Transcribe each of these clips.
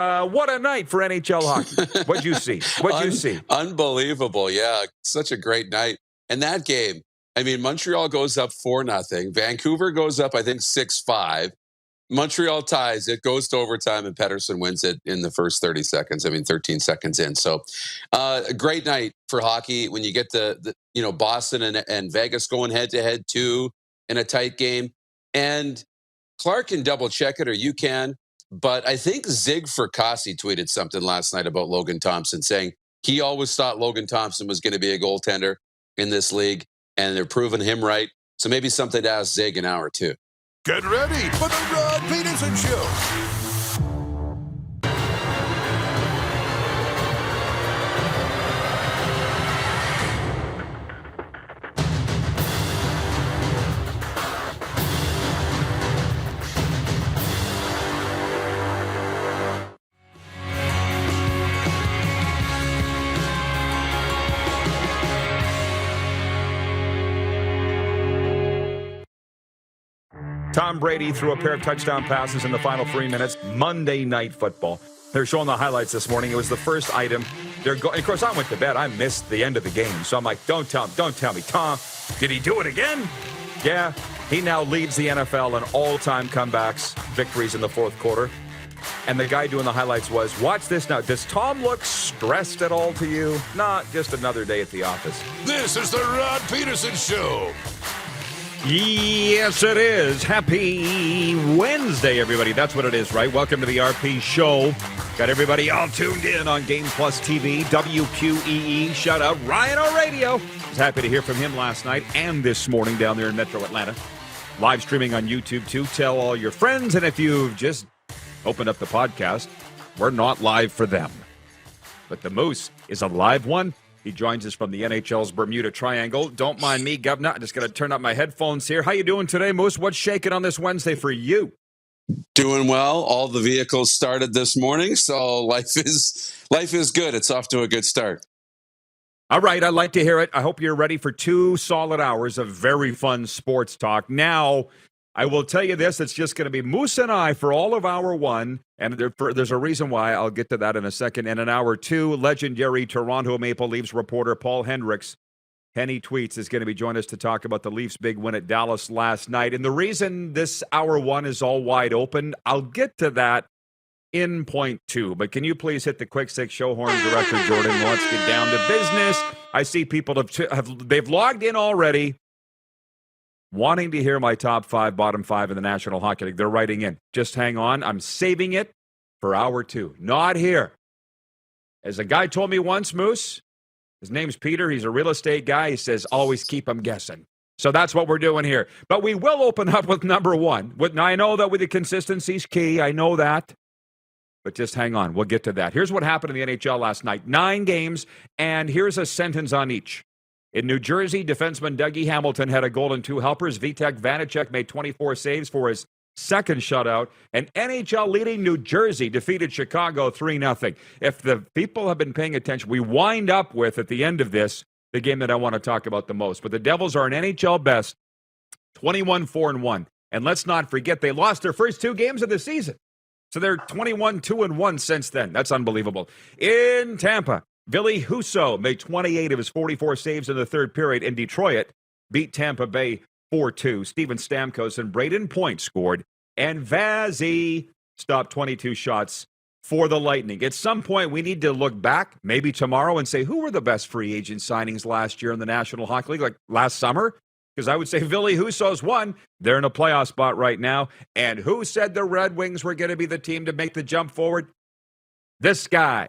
What a night for NHL hockey. What'd you see? What'd you see? Unbelievable. Yeah, such a great night. And that game, I mean, Montreal goes up 4-0. Vancouver goes up, I think, 6-5. Montreal ties. It goes to overtime, and Pedersen wins it in the first 30 seconds. 13 seconds in. So, a great night for hockey when you get the Boston and Vegas going head to head too in a tight game. And Clark can double check it, or you can. But I think Zig Fracassi tweeted something last night about Logan Thompson, saying he always thought Logan Thompson was going to be a goaltender in this league, and they're proving him right. So maybe something to ask Zig an hour too. Get ready for the Rod Pedersen Show. Tom Brady threw a pair of touchdown passes in the final 3 minutes. Monday Night Football. They're showing the highlights this morning. It was the first item. Of course, I went to bed. I missed the end of the game. So I'm like, don't tell me. Tom, did he do it again? Yeah. He now leads the NFL in all-time comebacks, victories in the fourth quarter. And the guy doing the highlights was, watch this now. Does Tom look stressed at all to you? Not just another day at the office. This is the Rod Pedersen Show. Yes, it is. Happy Wednesday, everybody. That's what it is, right? Welcome to the RP Show. Got everybody all tuned in on Game Plus TV, WQEE. Shout out Ryan O'Radio. Was happy to hear from him last night and this morning down there in Metro Atlanta. Live streaming on YouTube, too. Tell all your friends. And if you've just opened up the podcast, we're not live for them. But the Moose is a live one. He joins us from the NHL's Bermuda Triangle. Don't mind me, Governor. I'm just going to turn up my headphones here. How you doing today, Moose? What's shaking on this Wednesday for you? Doing well. All the vehicles started this morning, so life is good. It's off to a good start. All right, I'd like to hear it. I hope you're ready for 2 solid hours of very fun sports talk. Now, I will tell you this, it's just going to be Moose and I for all of hour one, and there's a reason why. I'll get to that in a second. And in hour two, legendary Toronto Maple Leafs reporter Paul Hendricks, Henny Tweets, is going to be joining us to talk about the Leafs' big win at Dallas last night. And the reason this hour one is all wide open, I'll get to that in point two. But can you please hit the quick six show horn, Director Jordan? Let's get down to business. I see people they've logged in already, wanting to hear my top 5, bottom 5 in the National Hockey League. They're writing in. Just hang on. I'm saving it for hour two. Not here. As a guy told me once, Moose, his name's Peter. He's a real estate guy. He says, always keep them guessing. So that's what we're doing here. But we will open up with number one. I know that with the consistency's key. I know that. But just hang on. We'll get to that. Here's what happened in the NHL last night. 9 games, and here's a sentence on each. In New Jersey, defenseman Dougie Hamilton had a goal and 2 helpers. Vitek Vanacek made 24 saves for his second shutout. And NHL-leading New Jersey defeated Chicago 3-0. If the people have been paying attention, we wind up with, at the end of this, the game that I want to talk about the most. But the Devils are an NHL best, 21-4-1. And let's not forget, they lost their first 2 games of the season. So they're 21-2-1 since then. That's unbelievable. In Tampa, Ville Husso made 28 of his 44 saves in the third period, and Detroit beat Tampa Bay 4-2. Steven Stamkos and Braden Point scored, and Vazzy stopped 22 shots for the Lightning. At some point, we need to look back, maybe tomorrow, and say, who were the best free agent signings last year in the National Hockey League, like last summer? Because I would say Ville Husso's one. They're in a playoff spot right now. And who said the Red Wings were going to be the team to make the jump forward? This guy.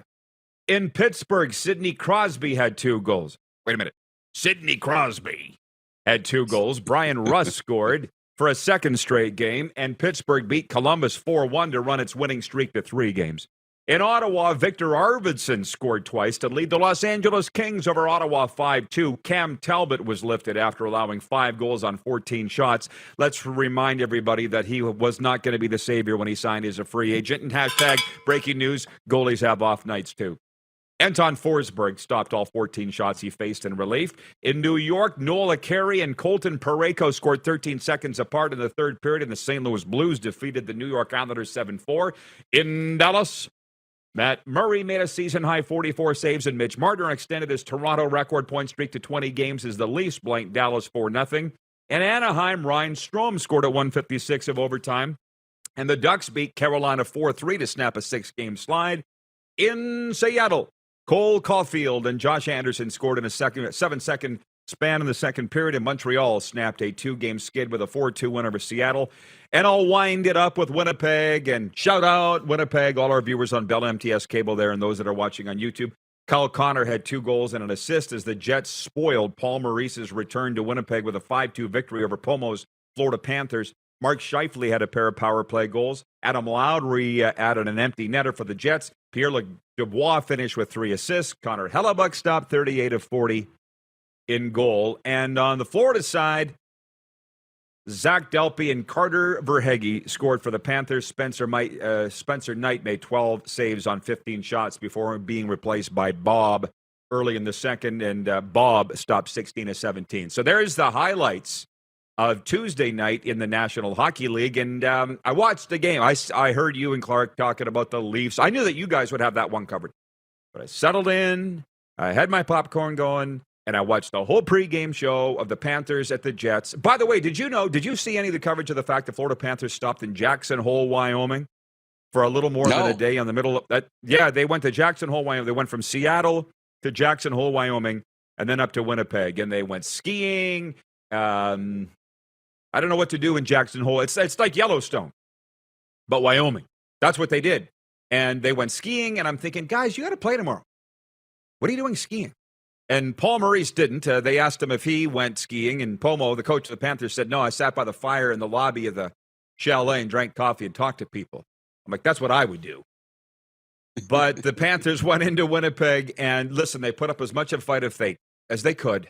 In Pittsburgh, Sidney Crosby had 2 goals. Wait a minute. Sidney Crosby had 2 goals. Brian Russ scored for a second straight game, and Pittsburgh beat Columbus 4-1 to run its winning streak to 3 games. In Ottawa, Victor Arvidsson scored twice to lead the Los Angeles Kings over Ottawa 5-2. Cam Talbot was lifted after allowing 5 goals on 14 shots. Let's remind everybody that he was not going to be the savior when he signed as a free agent. And hashtag breaking news, goalies have off nights too. Anton Forsberg stopped all 14 shots he faced in relief. In New York, Noel Acari and Colton Parayko scored 13 seconds apart in the third period, and the St. Louis Blues defeated the New York Islanders 7-4. In Dallas, Matt Murray made a season-high 44 saves, and Mitch Marner extended his Toronto record point streak to 20 games as the Leafs blanked Dallas 4-0. In Anaheim, Ryan Strome scored at 156 of overtime, and the Ducks beat Carolina 4-3 to snap a 6-game slide. In Seattle, Cole Caulfield and Josh Anderson scored in a 7-second span in the second period, and Montreal snapped a 2-game skid with a 4-2 win over Seattle. And I'll wind it up with Winnipeg, and shout out Winnipeg, all our viewers on Bell MTS cable there and those that are watching on YouTube. Kyle Connor had 2 goals and an assist as the Jets spoiled Paul Maurice's return to Winnipeg with a 5-2 victory over Pomo's Florida Panthers. Mark Scheifele had a pair of power play goals. Adam Lowry added an empty netter for the Jets. Pierre-Luc Dubois finished with 3 assists. Connor Hellebuck stopped 38 of 40 in goal. And on the Florida side, Zach Delpy and Carter Verhaeghe scored for the Panthers. Spencer Knight made 12 saves on 15 shots before being replaced by Bob early in the second, and Bob stopped 16 of 17. So there's the highlights of Tuesday night in the National Hockey League, and I watched the game. I heard you and Clark talking about the Leafs. I knew that you guys would have that one covered. But I settled in, I had my popcorn going, and I watched the whole pregame show of the Panthers at the Jets. By the way, did you see any of the coverage of the fact the Florida Panthers stopped in Jackson Hole, Wyoming for a little more than a day on the middle of that? Yeah, they went to Jackson Hole, Wyoming. They went from Seattle to Jackson Hole, Wyoming, and then up to Winnipeg. And they went skiing. I don't know what to do in Jackson Hole. It's like Yellowstone, but Wyoming. That's what they did. And they went skiing, and I'm thinking, guys, you got to play tomorrow. What are you doing skiing? And Paul Maurice didn't. They asked him if he went skiing, and Pomo, the coach of the Panthers, said, no, I sat by the fire in the lobby of the chalet and drank coffee and talked to people. I'm like, that's what I would do. But the Panthers went into Winnipeg, and listen, they put up as much of a fight as they could.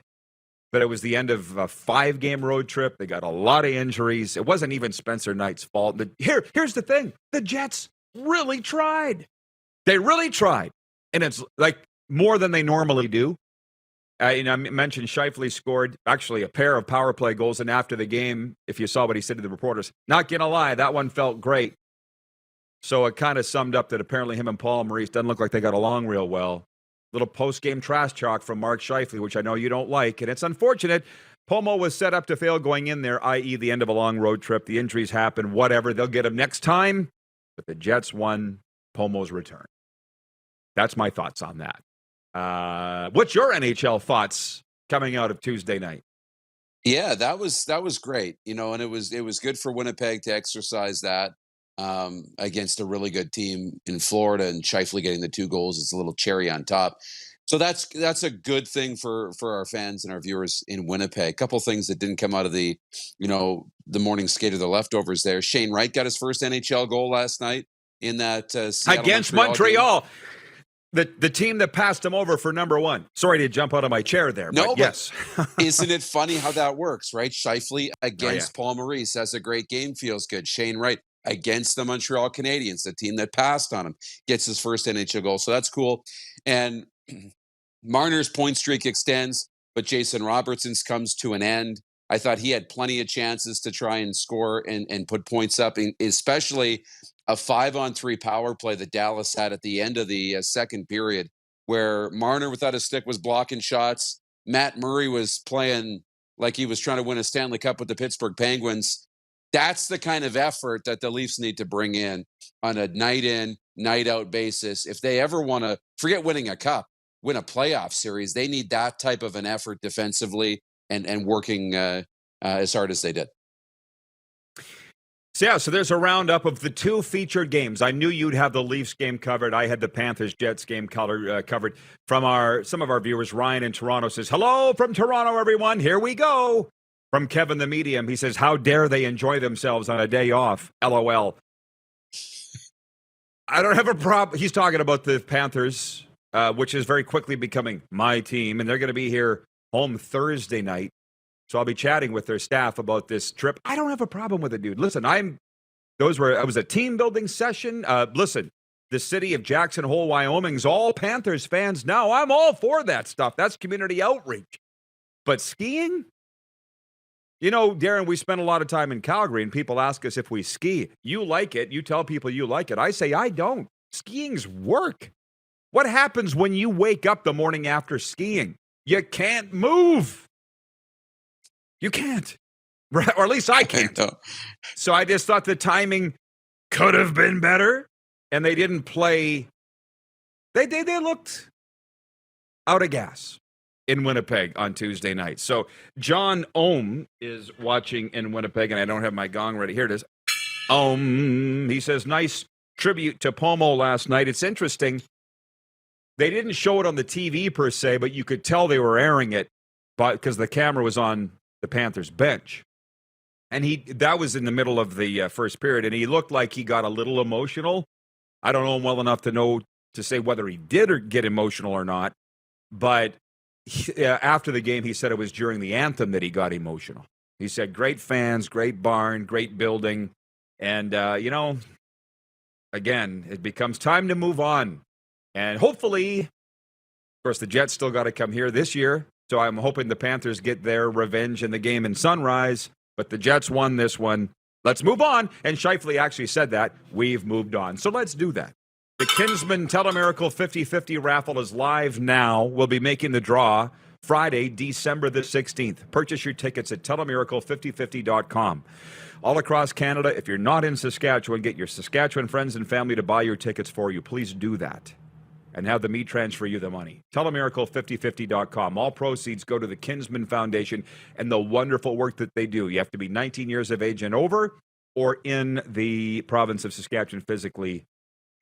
But it was the end of a 5-game road trip. They got a lot of injuries. It wasn't even Spencer Knight's fault. Here's the thing. The Jets really tried. They really tried. And it's like more than they normally do. I mentioned Scheifele scored actually a pair of power play goals. And after the game, if you saw what he said to the reporters, not going to lie, that one felt great. So it kind of summed up that apparently him and Paul Maurice doesn't look like they got along real well. Little post-game trash talk from Mark Scheifele, which I know you don't like. And it's unfortunate. Pomo was set up to fail going in there, i.e. the end of a long road trip. The injuries happen, whatever. They'll get him next time. But the Jets won Pomo's return. That's my thoughts on that. What's your NHL thoughts coming out of Tuesday night? Yeah, that was great. And it was good for Winnipeg to exercise that against a really good team in Florida, and Scheifele getting the 2 goals is a little cherry on top. So that's a good thing for our fans and our viewers in Winnipeg. A couple things that didn't come out of the morning skate or the leftovers there. Shane Wright got his first NHL goal last night in that Seattle, against Montreal. The team that passed him over for number 1. Sorry to jump out of my chair there, but yes. Isn't it funny how that works, right? Scheifele against Paul Maurice. That's a great game. Feels good. Shane Wright against the Montreal Canadiens, the team that passed on him, gets his first NHL goal. So that's cool. And Marner's point streak extends, but Jason Robertson's comes to an end. I thought he had plenty of chances to try and score and put points up, especially a 5-on-3 power play that Dallas had at the end of the second period, where Marner without a stick was blocking shots. Matt Murray was playing like he was trying to win a Stanley Cup with the Pittsburgh Penguins. That's the kind of effort that the Leafs need to bring in on a night in, night out basis. If they ever want to forget winning a cup, win a playoff series, they need that type of an effort defensively and working as hard as they did. So there's a roundup of the 2 featured games. I knew you'd have the Leafs game covered. I had the Panthers-Jets game covered. From some of our viewers, Ryan in Toronto says, hello from Toronto, everyone. Here we go. From Kevin the Medium, he says, how dare they enjoy themselves on a day off? LOL. I don't have a problem. He's talking about the Panthers, which is very quickly becoming my team, and they're going to be here home Thursday night. So I'll be chatting with their staff about this trip. I don't have a problem with it, dude. Listen, it was a team building session. Listen, the city of Jackson Hole, Wyoming's all Panthers fans now. I'm all for that stuff. That's community outreach. But skiing? Darren, we spend a lot of time in Calgary, and people ask us if we ski. You like it. You tell people you like it. I say I don't. Skiing's work. What happens when you wake up the morning after skiing? You can't move. You can't. Or at least I can't. So I just thought the timing could have been better. And they didn't play. They looked out of gas in Winnipeg on Tuesday night. So John Ohm is watching in Winnipeg, and I don't have my gong ready. Here it is. He says, nice tribute to Pomo last night. It's interesting. They didn't show it on the TV per se, but you could tell they were airing it because the camera was on the Panthers bench. And that was in the middle of the first period, and he looked like he got a little emotional. I don't know him well enough to say whether he did or get emotional or not. But after the game, he said it was during the anthem that he got emotional. He said, great fans, great barn, great building. And, again, it becomes time to move on. And hopefully, of course, the Jets still got to come here this year. So I'm hoping the Panthers get their revenge in the game in Sunrise. But the Jets won this one. Let's move on. And Scheifele actually said that. We've moved on. So let's do that. The Kinsman Telemiracle 50-50 raffle is live now. We'll be making the draw Friday, December the 16th. Purchase your tickets at telemiracle5050.com. All across Canada, if you're not in Saskatchewan, get your Saskatchewan friends and family to buy your tickets for you. Please do that. And have the me transfer you the money. Telemiracle5050.com. All proceeds go to the Kinsman Foundation and the wonderful work that they do. You have to be 19 years of age and over or in the province of Saskatchewan physically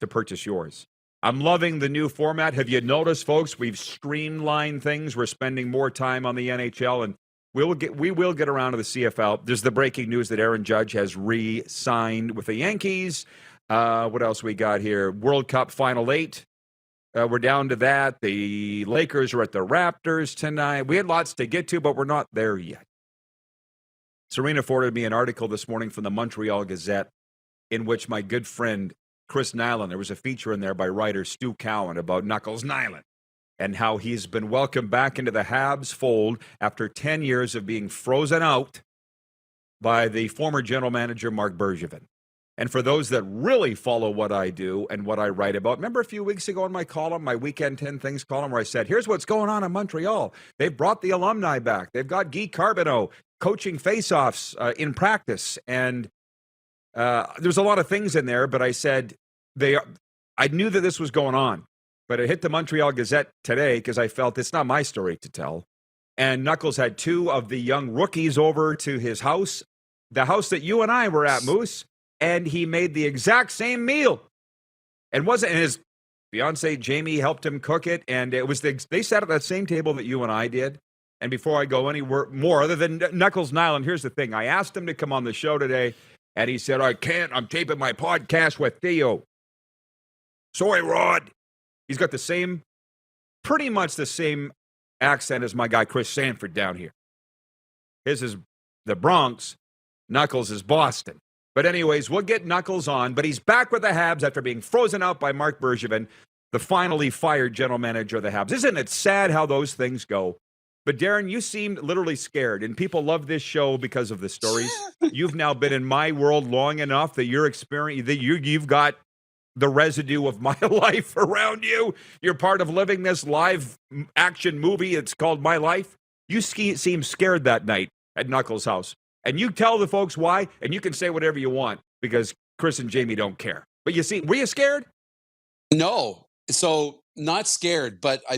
to purchase yours. I'm loving the new format. Have you noticed, folks, we've streamlined things. We're spending more time on the NHL, and we will get around to the CFL. There's the breaking news that Aaron Judge has re-signed with the Yankees. What else we got here? World Cup Final 8. We're down to that. The Lakers are at the Raptors tonight. We had lots to get to, but we're not there yet. Serena forwarded me an article this morning from the Montreal Gazette in which my good friend Chris Nilan, there was a feature in there by writer Stu Cowan about Knuckles Nilan and how he's been welcomed back into the Habs fold after 10 years of being frozen out by the former general manager Mark Bergevin. And for those that really follow what I do and what I write about, remember a few weeks ago in my column, my Weekend 10 Things column, where I said, here's what's going on in Montreal. They've brought the alumni back. They've got Guy Carbonneau coaching face-offs in practice. And there's a lot of things in there, but I said, I knew that this was going on. But it hit the Montreal Gazette today because I felt it's not my story to tell. And Knuckles had two of the young rookies over to his house, the house that you and I were at, Moose. And he made the exact same meal. And his fiance Jamie helped him cook it. And it was they sat at that same table that you and I did. And before I go anywhere more, other than Knuckles Nilan, here's the thing. I asked him to come on the show today, and he said, I can't. I'm taping my podcast with Theo. Sorry, Rod. He's got pretty much the same accent as my guy Chris Sanford down here. His is the Bronx. Knuckles is Boston. But anyways, we'll get Knuckles on. But he's back with the Habs after being frozen out by Mark Bergevin, the finally fired general manager of the Habs. Isn't it sad how those things go? But Darren, you seemed literally scared, and people love this show because of the stories. You've now been in my world long enough that you've got the residue of my life around you. You're part of living this live action movie. It's called My Life. You seemed scared that night at Knuckles' house. And you tell the folks why, and you can say whatever you want because Chris and Jamie don't care. But you see, were you scared? No. So not scared, but I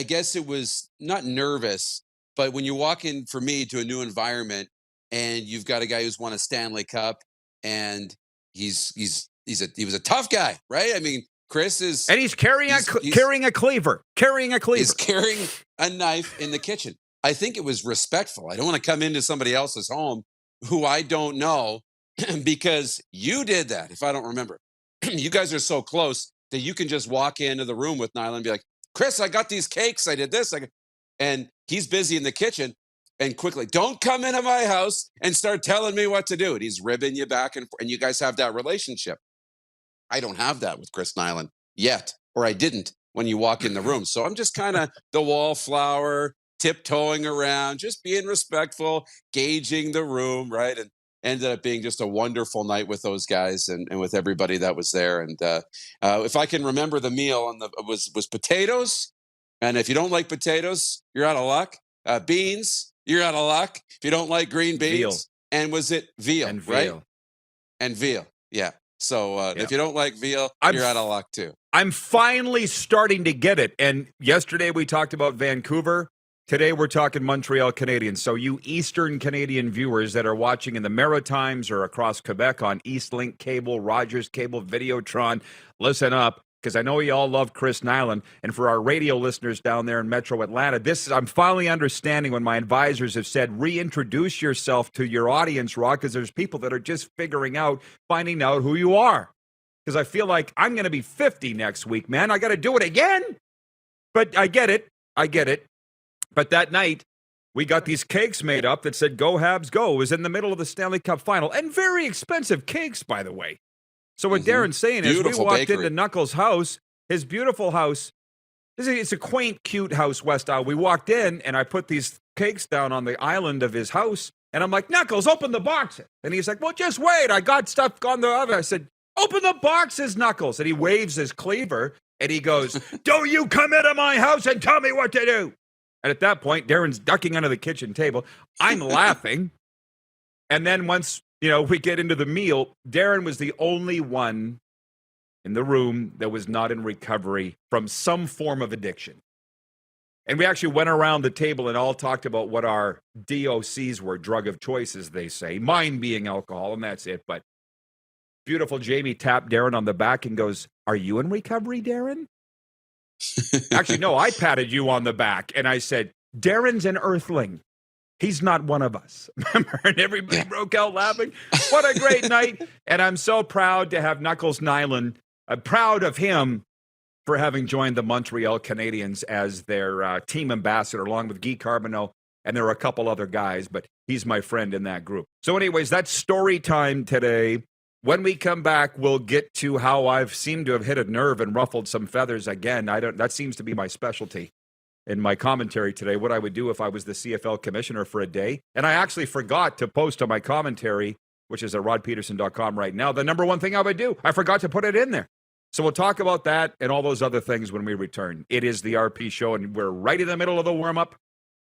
guess it was not nervous, but when you walk in for me to a new environment and you've got a guy who's won a Stanley Cup and he was a tough guy, right? I mean, Chris is, and he's carrying a cleaver. He's carrying a knife in the kitchen. I think it was respectful. I don't want to come into somebody else's home who I don't know because you did that. If I don't remember, you guys are so close that you can just walk into the room with Nilan and be like, Chris, I got these cakes. I did this. And he's busy in the kitchen and quickly, don't come into my house and start telling me what to do. And he's ribbing you back and you guys have that relationship. I don't have that with Chris Nilan yet, or I didn't when you walk in the room. So I'm just kind of the wallflower, tiptoeing around, just being respectful, gauging the room, right? And ended up being just a wonderful night with those guys and with everybody that was there. And if I can remember the meal, and was potatoes. And if you don't like potatoes, you're out of luck. Beans, you're out of luck. If you don't like green beans, Veal. and was it veal, And veal. right? And veal, yeah. So if you don't like veal, you're out of luck too. I'm finally starting to get it. And yesterday we talked about Vancouver. Today we're talking Montreal Canadiens. So you Eastern Canadian viewers that are watching in the Maritimes or across Quebec on Eastlink Cable, Rogers Cable, Videotron, listen up, because I know you all love Chris Nilan. And for our radio listeners down there in Metro Atlanta, I'm finally understanding when my advisors have said, reintroduce yourself to your audience, Rock, because there's people that are just finding out who you are. Because I feel like I'm going to be 50 next week, man. I got to do it again. But I get it. But that night, we got these cakes made up that said, "Go Habs, go." It was in the middle of the Stanley Cup final. And very expensive cakes, by the way. So what Darren's saying is, we walked into Knuckles' house, his beautiful house. It's a quaint, cute house, West Isle. We walked in, and I put these cakes down on the island of his house. And I'm like, "Knuckles, open the box." And he's like, "Well, just wait. I got stuff on the oven." I said, "Open the boxes, Knuckles." And he waves his cleaver, and he goes, "Don't you come into my house and tell me what to do." And at that point, Darren's ducking under the kitchen table. I'm laughing. And then once, we get into the meal, Darren was the only one in the room that was not in recovery from some form of addiction. And we actually went around the table and all talked about what our DOCs were, drug of choice, as they say, mine being alcohol, and that's it. But beautiful Jamie tapped Darren on the back and goes, "Are you in recovery, Darren?" Actually, no, I patted you on the back and I said, "Darren's an earthling. He's not one of us." Remember? And everybody broke out laughing. What a great night. And I'm so proud to have Knuckles Nilan. I'm proud of him for having joined the Montreal Canadiens as their team ambassador, along with Guy Carbonneau. And there are a couple other guys, but he's my friend in that group. So anyways, that's story time today. When we come back, we'll get to how I've seemed to have hit a nerve and ruffled some feathers again. That seems to be my specialty in my commentary today, what I would do if I was the CFL commissioner for a day. And I actually forgot to post on my commentary, which is at rodpeterson.com right now, the number one thing I would do. I forgot to put it in there. So we'll talk about that and all those other things when we return. It is the RP Show, and we're right in the middle of the warm-up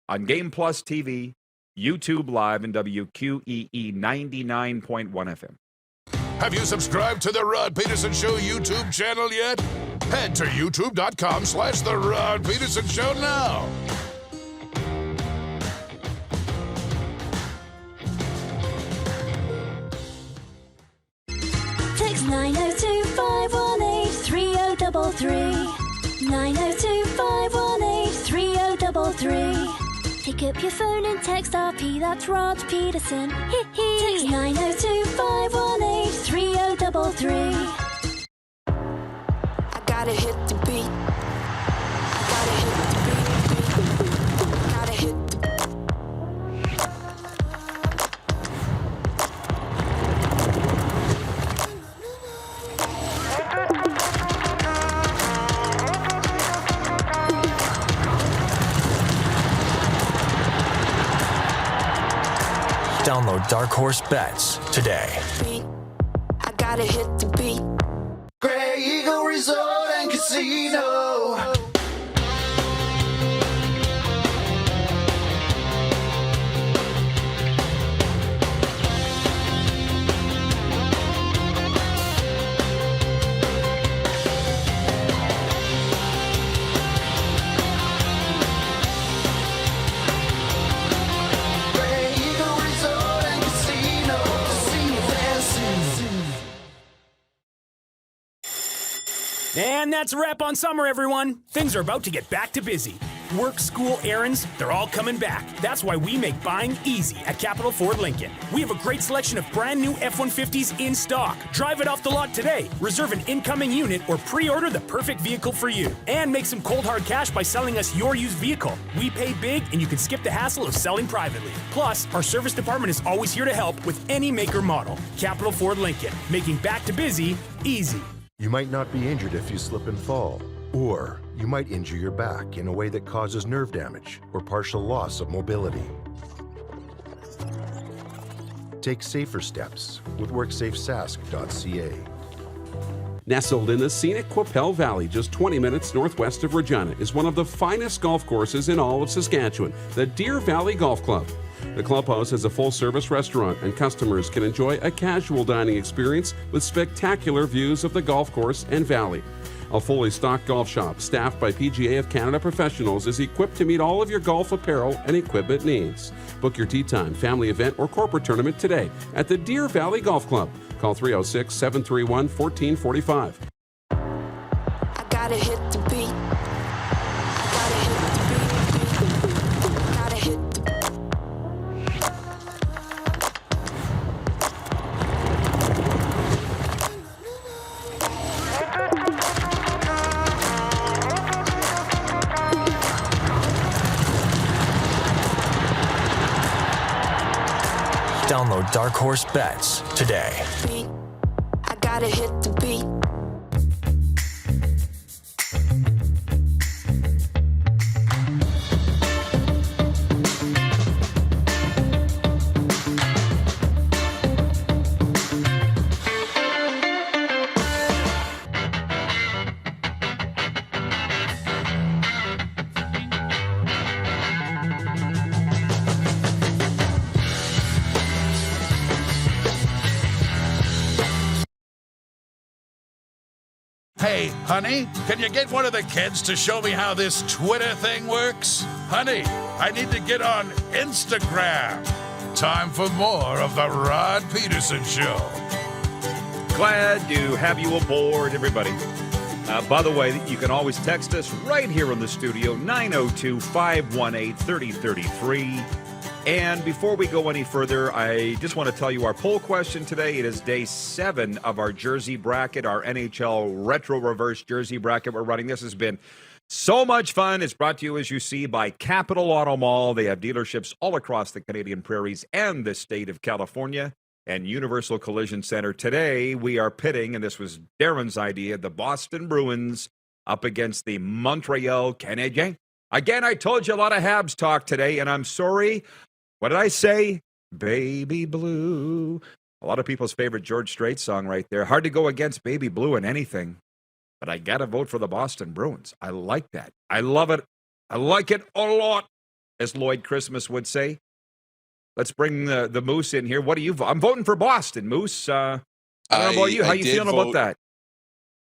on Game Plus TV, YouTube Live, and WQEE 99.1 FM. Have you subscribed to the Rod Peterson Show YouTube channel yet? Head to youtube.com/The Rod Peterson Show now. Text 902-518-3033. 902-518-3033. Pick up your phone and text RP, that's Rod Peterson. Text 902-518-3033. I gotta hit the beat. Gotta hit the beat. Gotta hit the Download Dark Horse Bets today. beat. I gotta hit the beat. Grey Eagle Resort and Casino. Grey Eagle Resort and Casino. Casino dancing. And that's a wrap on summer, everyone. Things are about to get back to busy. Work, school, errands, they're all coming back. That's why we make buying easy at Capital Ford Lincoln. We have a great selection of brand new F-150s in stock. Drive it off the lot today. Reserve an incoming unit or pre-order the perfect vehicle for you. And make some cold hard cash by selling us your used vehicle. We pay big and you can skip the hassle of selling privately. Plus, our service department is always here to help with any make or model. Capital Ford Lincoln, making back to busy easy. You might not be injured if you slip and fall, or you might injure your back in a way that causes nerve damage or partial loss of mobility. Take safer steps with WorksafeSask.ca. Nestled in the scenic Qu'Appelle Valley, just 20 minutes northwest of Regina, is one of the finest golf courses in all of Saskatchewan, the Deer Valley Golf Club. The clubhouse has a full-service restaurant, and customers can enjoy a casual dining experience with spectacular views of the golf course and valley. A fully stocked golf shop, staffed by PGA of Canada professionals, is equipped to meet all of your golf apparel and equipment needs. Book your tee time, family event, or corporate tournament today at the Deer Valley Golf Club. Call 306-731-1445. I gotta hit the beat. Gotta hit the beat. Gotta hit the Download Dark Horse Bets today. beat. I gotta hit the beat. Hey, honey, can you get one of the kids to show me how this Twitter thing works? Honey, I need to get on Instagram. Time for more of the Rod Pedersen Show. Glad to have you aboard, everybody. By the way, you can always text us right here in the studio, 902-518-3033. And before we go any further, I just want to tell you our poll question today. It is day 7 of our jersey bracket, our NHL Retro Reverse Jersey bracket we're running. This has been so much fun. It's brought to you, as you see, by Capital Auto Mall. They have dealerships all across the Canadian prairies and the state of California, and Universal Collision Center. Today, we are pitting, and this was Darren's idea, the Boston Bruins up against the Montreal Canadiens. Again, I told you a lot of Habs talk today, and I'm sorry. What did I say? Baby Blue. A lot of people's favorite George Strait song right there. Hard to go against Baby Blue in anything, but I got to vote for the Boston Bruins. I like that. I love it. I like it a lot, as Lloyd Christmas would say. Let's bring the Moose in here. What do you vote? I'm voting for Boston, Moose. I don't know about you. How you feeling about that?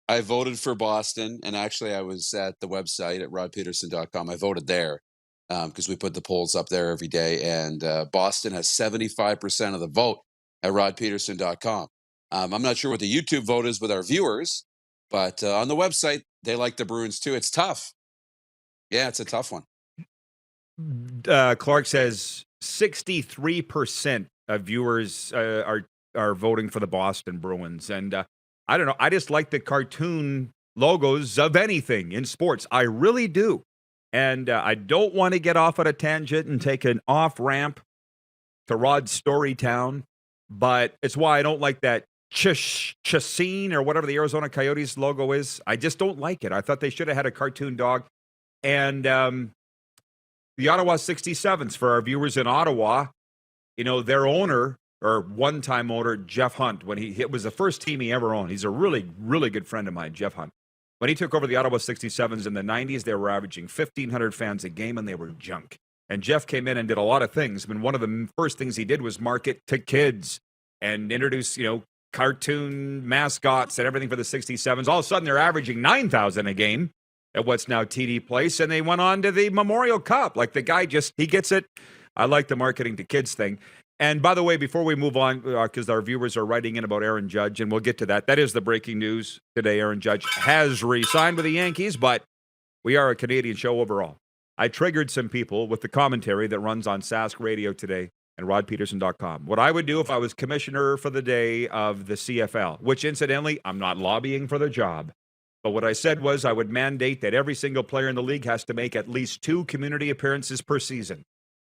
I voted for Boston, and actually I was at the website at rodpedersen.com. I voted there because we put the polls up there every day, and Boston has 75% of the vote at rodpedersen.com. I'm not sure what the YouTube vote is with our viewers, but on the website, they like the Bruins too. It's tough. Yeah, it's a tough one. Clark says 63% of viewers are voting for the Boston Bruins. And I don't know. I just like the cartoon logos of anything in sports. I really do. And I don't want to get off on a tangent and take an off-ramp to Rod's Storytown, but it's why I don't like that Chasine or whatever the Arizona Coyotes logo is. I just don't like it. I thought they should have had a cartoon dog. And the Ottawa 67s, for our viewers in Ottawa, you know, their owner, or one-time owner, Jeff Hunt, when it was the first team he ever owned. He's a really, really good friend of mine, Jeff Hunt. When he took over the Ottawa 67s in the 90s, they were averaging 1,500 fans a game, and they were junk. And Jeff came in and did a lot of things. I mean, one of the first things he did was market to kids and introduce, you know, cartoon mascots and everything for the 67s. All of a sudden, they're averaging 9,000 a game at what's now TD Place, and they went on to the Memorial Cup. Like, the guy he gets it. I like the marketing to kids thing. And by the way, before we move on, because our viewers are writing in about Aaron Judge, and we'll get to that. That is the breaking news today. Aaron Judge has re-signed with the Yankees, but we are a Canadian show overall. I triggered some people with the commentary that runs on Sask Radio today and rodpedersen.com. What I would do if I was commissioner for the day of the CFL, which incidentally, I'm not lobbying for the job. But what I said was I would mandate that every single player in the league has to make at least 2 community appearances per season.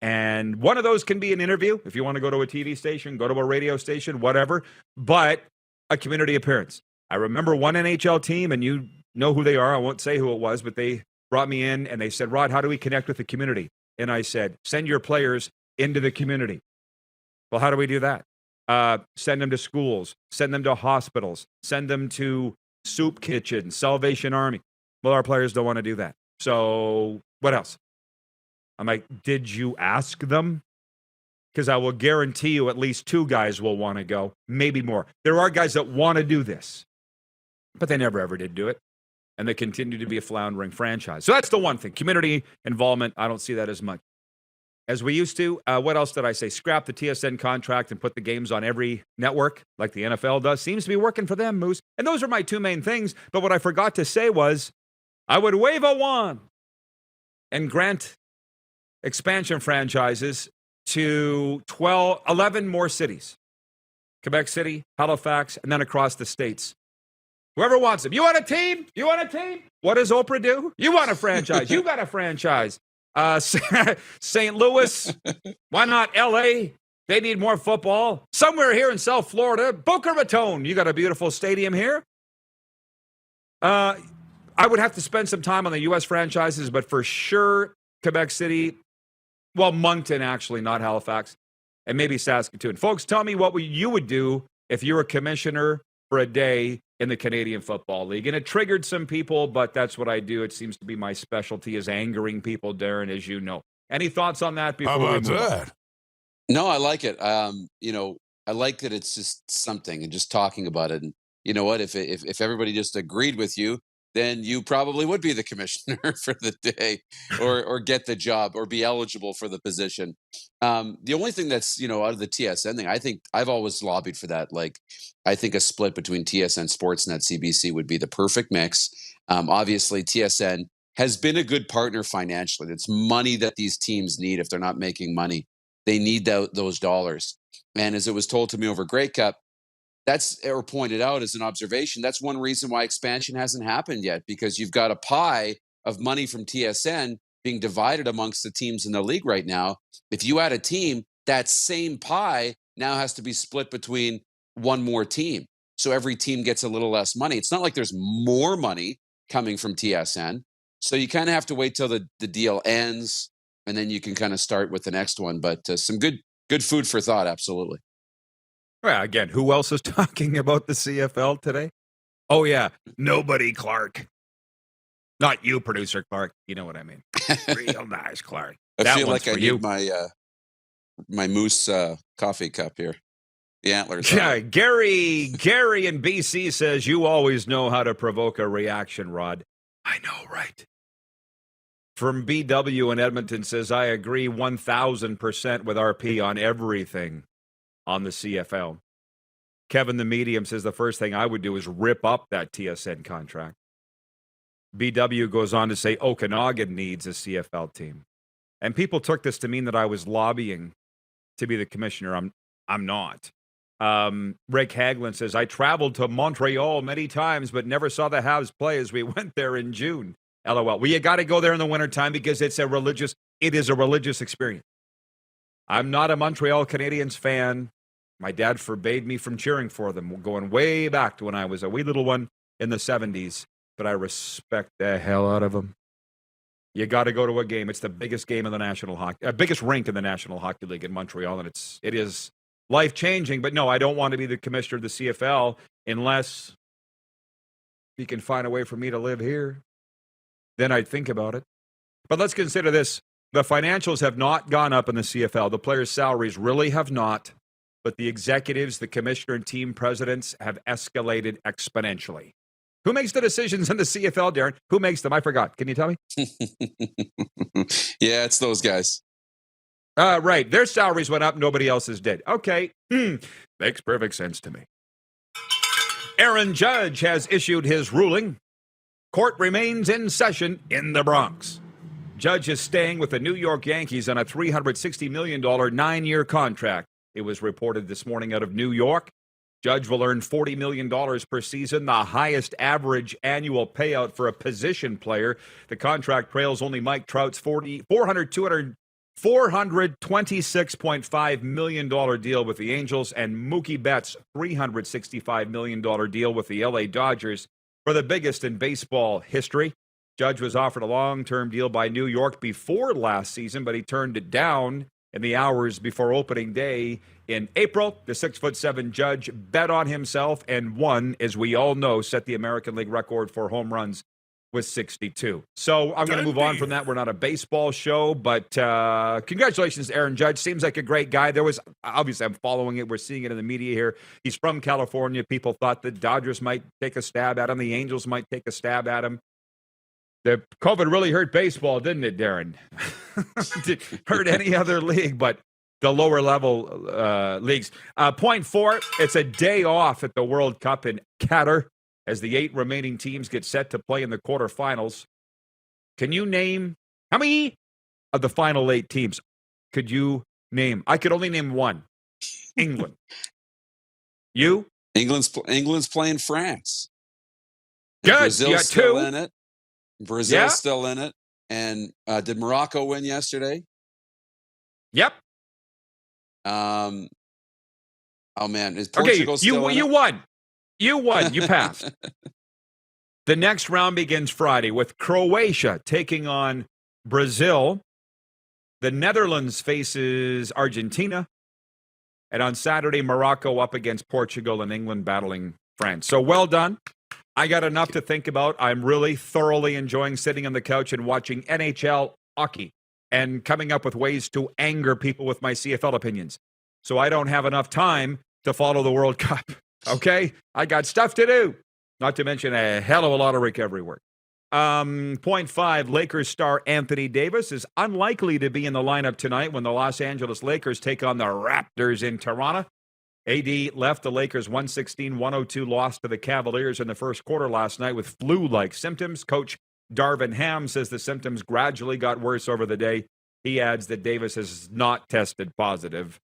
And one of those can be an interview. If you want to go to a TV station, go to a radio station, whatever, but a community appearance. I remember one NHL team, and you know who they are. I won't say who it was, but they brought me in and they said, Rod, how do we connect with the community? And I said, send your players into the community. Well, how do we do that? Send them to schools, send them to hospitals, send them to soup kitchens, Salvation Army. Well, our players don't want to do that. So what else? I'm like, did you ask them? Because I will guarantee you at least 2 guys will want to go, maybe more. There are guys that want to do this, but they never ever did do it. And they continue to be a floundering franchise. So that's the one thing. Community involvement, I don't see that as much as we used to. What else did I say? Scrap the TSN contract and put the games on every network like the NFL does. Seems to be working for them, Moose. And those are my 2 main things. But what I forgot to say was I would wave a wand and grant expansion franchises to 11 more cities. Quebec City, Halifax, and then across the states. Whoever wants them. You want a team? You want a team? What does Oprah do? You want a franchise. You got a franchise. St. Louis. Why not LA? They need more football. Somewhere here in South Florida. Boca Raton. You got a beautiful stadium here. I would have to spend some time on the U.S. franchises, but for sure, Quebec City. Well, Moncton, actually, not Halifax. And maybe Saskatoon. Folks, tell me what you would do if you were commissioner for a day in the Canadian Football League. And it triggered some people, but that's what I do. It seems to be my specialty is angering people, Darren, as you know. Any thoughts on that before How we about move on? that? No, I like it. I like that it's just something and just talking about it. And you know what? If everybody just agreed with you, then you probably would be the commissioner for the day or get the job or be eligible for the position. The only thing that's, out of the TSN thing, I think I've always lobbied for that. Like, I think a split between TSN Sportsnet CBC would be the perfect mix. Obviously, TSN has been a good partner financially. It's money that these teams need. If they're not making money, they need those dollars. And as it was told to me over Grey Cup, or pointed out as an observation, that's one reason why expansion hasn't happened yet, because you've got a pie of money from TSN being divided amongst the teams in the league right now. If you add a team, that same pie now has to be split between one more team. So every team gets a little less money. It's not like there's more money coming from TSN. So you kind of have to wait till the deal ends, and then you can kind of start with the next one. But some good food for thought, absolutely. Well, again, who else is talking about the CFL today? Oh, yeah, nobody, Clark. Not you, producer Clark. You know what I mean. Real nice, Clark. I That feel one's like I for you. need my Moose coffee cup here. The antlers. Yeah, Gary in BC says, you always know how to provoke a reaction, Rod. I know, right? From BW in Edmonton says, I agree 1,000% with RP on everything on the CFL. Kevin the Medium says the first thing I would do is rip up that TSN contract. BW goes on to say Okanagan needs a CFL team. And people took this to mean that I was lobbying to be the commissioner. I'm not. Rick Haglund says, I traveled to Montreal many times, but never saw the Habs play as we went there in June. LOL. Well, you got to go there in the wintertime because it is a religious experience. I'm not a Montreal Canadiens fan. My dad forbade me from cheering for them, going way back to when I was a wee little one in the 70s, but I respect the hell out of them. You got to go to a game. It's the biggest game in the National Hockey, biggest rink in the National Hockey League in Montreal, and it is life-changing. But no, I don't want to be the commissioner of the CFL unless he can find a way for me to live here. Then I'd think about it. But let's consider this. The financials have not gone up in the CFL. The players' salaries really have not. But the executives, the commissioner, and team presidents have escalated exponentially. Who makes the decisions in the CFL, Darren? Who makes them? I forgot. Can you tell me? Yeah, it's those guys. Right. Their salaries went up. Nobody else's did. Okay. Makes perfect sense to me. Aaron Judge has issued his ruling. Court remains in session in the Bronx. Judge is staying with the New York Yankees on a $360 million 9-year contract. It was reported this morning out of New York. Judge will earn $40 million per season, the highest average annual payout for a position player. The contract trails only Mike Trout's $426.5 million deal with the Angels and Mookie Betts' $365 million deal with the LA Dodgers for the biggest in baseball history. Judge was offered a long-term deal by New York before last season, but he turned it down. in the hours before opening day in April. The 6'7" judge bet on himself and won, as we all know, set the American League record for home runs with 62. So I'm going to move on from that. We're not a baseball show, but congratulations, Aaron Judge. Seems like a great guy. There was, obviously, I'm following it. We're seeing it in the media here. He's from California. People thought the Dodgers might take a stab at him. The Angels might take a stab at him. The COVID really hurt baseball, didn't it, Darren? It hurt any other league, but the lower level leagues. Point 4, it's a day off at the World Cup in Qatar as the 8 remaining teams get set to play in the quarterfinals. Can you name how many of the final 8 teams could you name? I could only name one. England. You? England's playing France. Good. Brazil's still in it. Yeah. Still in it. And did Morocco win yesterday? Yep. Oh man, is Portugal still in you it? won. You won. You passed. The next round begins Friday with Croatia taking on Brazil. The Netherlands faces Argentina. And on Saturday, Morocco up against Portugal and England battling France. So well done. I got enough to think about. I'm really thoroughly enjoying sitting on the couch and watching NHL hockey and coming up with ways to anger people with my CFL opinions. So I don't have enough time to follow the World Cup. Okay? I got stuff to do. Not to mention a hell of a lot of recovery work. Point 5, Lakers star Anthony Davis is unlikely to be in the lineup tonight when the Los Angeles Lakers take on the Raptors in Toronto. AD left the Lakers 116-102 loss to the Cavaliers in the first quarter last night with flu-like symptoms. Coach Darvin Ham says the symptoms gradually got worse over the day. He adds that Davis has not tested positive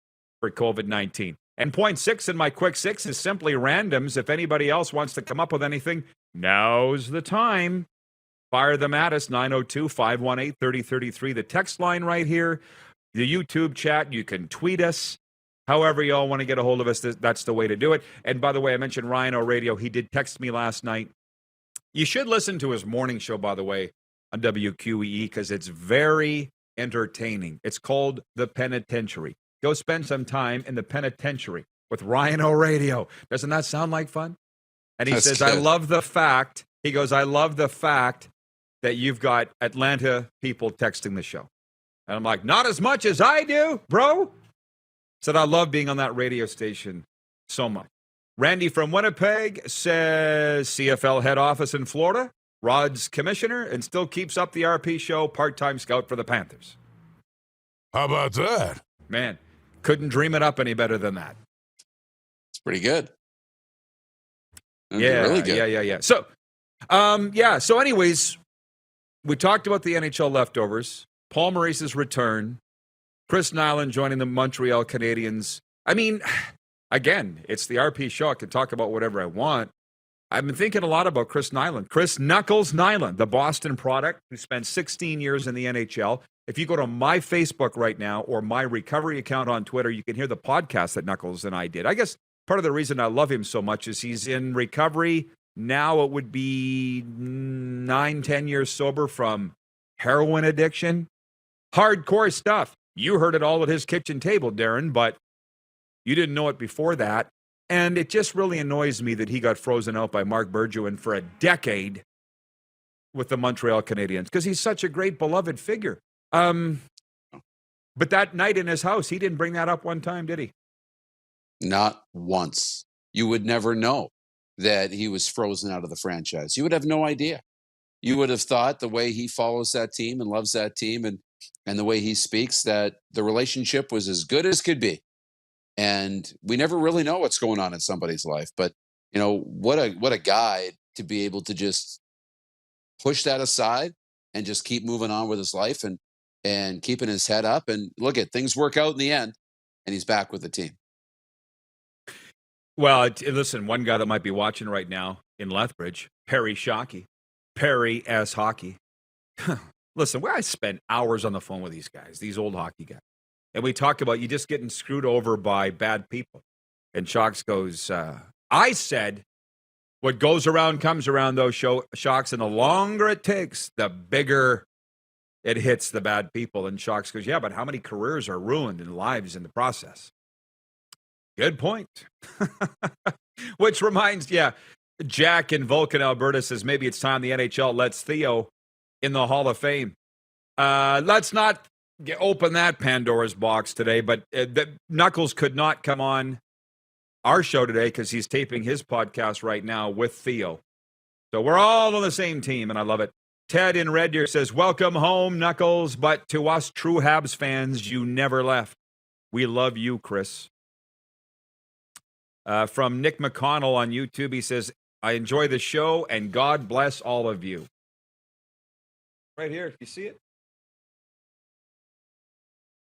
for COVID-19. And point 6 in my quick 6 is simply randoms. If anybody else wants to come up with anything, now's the time. Fire them at us, 902-518-3033. The text line right here, the YouTube chat, you can tweet us. However you all want to get a hold of us, that's the way to do it. And by the way, I mentioned Ryan O'Radio. He did text me last night. You should listen to his morning show, by the way, on WQEE, because it's very entertaining. It's called The Penitentiary. Go spend some time in the penitentiary with Ryan O'Radio. Doesn't that sound like fun? And he says, good. I love the fact that you've got Atlanta people texting the show. And I'm like, not as much as I do, bro. Said, I love being on that radio station so much. Randy from Winnipeg says CFL head office in Florida, Rod's commissioner, and still keeps up the RP show, part-time scout for the Panthers. How about that? Man, couldn't dream it up any better than that. It's pretty good. Yeah, really good. Yeah. So, so anyways, we talked about the NHL leftovers, Paul Maurice's return, Chris Nilan joining the Montreal Canadiens. I mean, again, it's the RP show. I can talk about whatever I want. I've been thinking a lot about Chris Nilan. Chris Knuckles Nilan, the Boston product, who spent 16 years in the NHL. If you go to my Facebook right now or my recovery account on Twitter, you can hear the podcast that Knuckles and I did. I guess part of the reason I love him so much is he's in recovery. Now it would be 9-10 years sober from heroin addiction. Hardcore stuff. You heard it all at his kitchen table, Darren, but you didn't know it before that. And it just really annoys me that he got frozen out by Mark Bergevin for a decade with the Montreal Canadiens because he's such a great, beloved figure. But that night in his house, he didn't bring that up one time, did he? Not once. You would never know that he was frozen out of the franchise. You would have no idea. You would have thought the way he follows that team and loves that team and the way he speaks that the relationship was as good as could be. And we never really know what's going on in somebody's life. But, you know, what a guy to be able to just push that aside and just keep moving on with his life and keeping his head up. And look at things work out in the end, and he's back with the team. Well, listen, one guy that might be watching right now in Lethbridge, Perry Shockey. Perry S. Hockey. Listen, I spend hours on the phone with these guys, these old hockey guys. And we talk about you just getting screwed over by bad people. And Shocks goes, I said, what goes around comes around, those Shocks, and the longer it takes, the bigger it hits the bad people. And Shocks goes, yeah, but how many careers are ruined and lives in the process? Good point. Which reminds, Jack in Vulcan, Alberta says maybe it's time the NHL lets Theo in the Hall of Fame. Let's not open that Pandora's box today, but Knuckles could not come on our show today because he's taping his podcast right now with Theo. So we're all on the same team, and I love it. Ted in Red Deer says, welcome home, Knuckles, but to us true Habs fans, you never left. We love you, Chris. From Nick McConnell on YouTube, he says, I enjoy the show, and God bless all of you. Right here, you see it?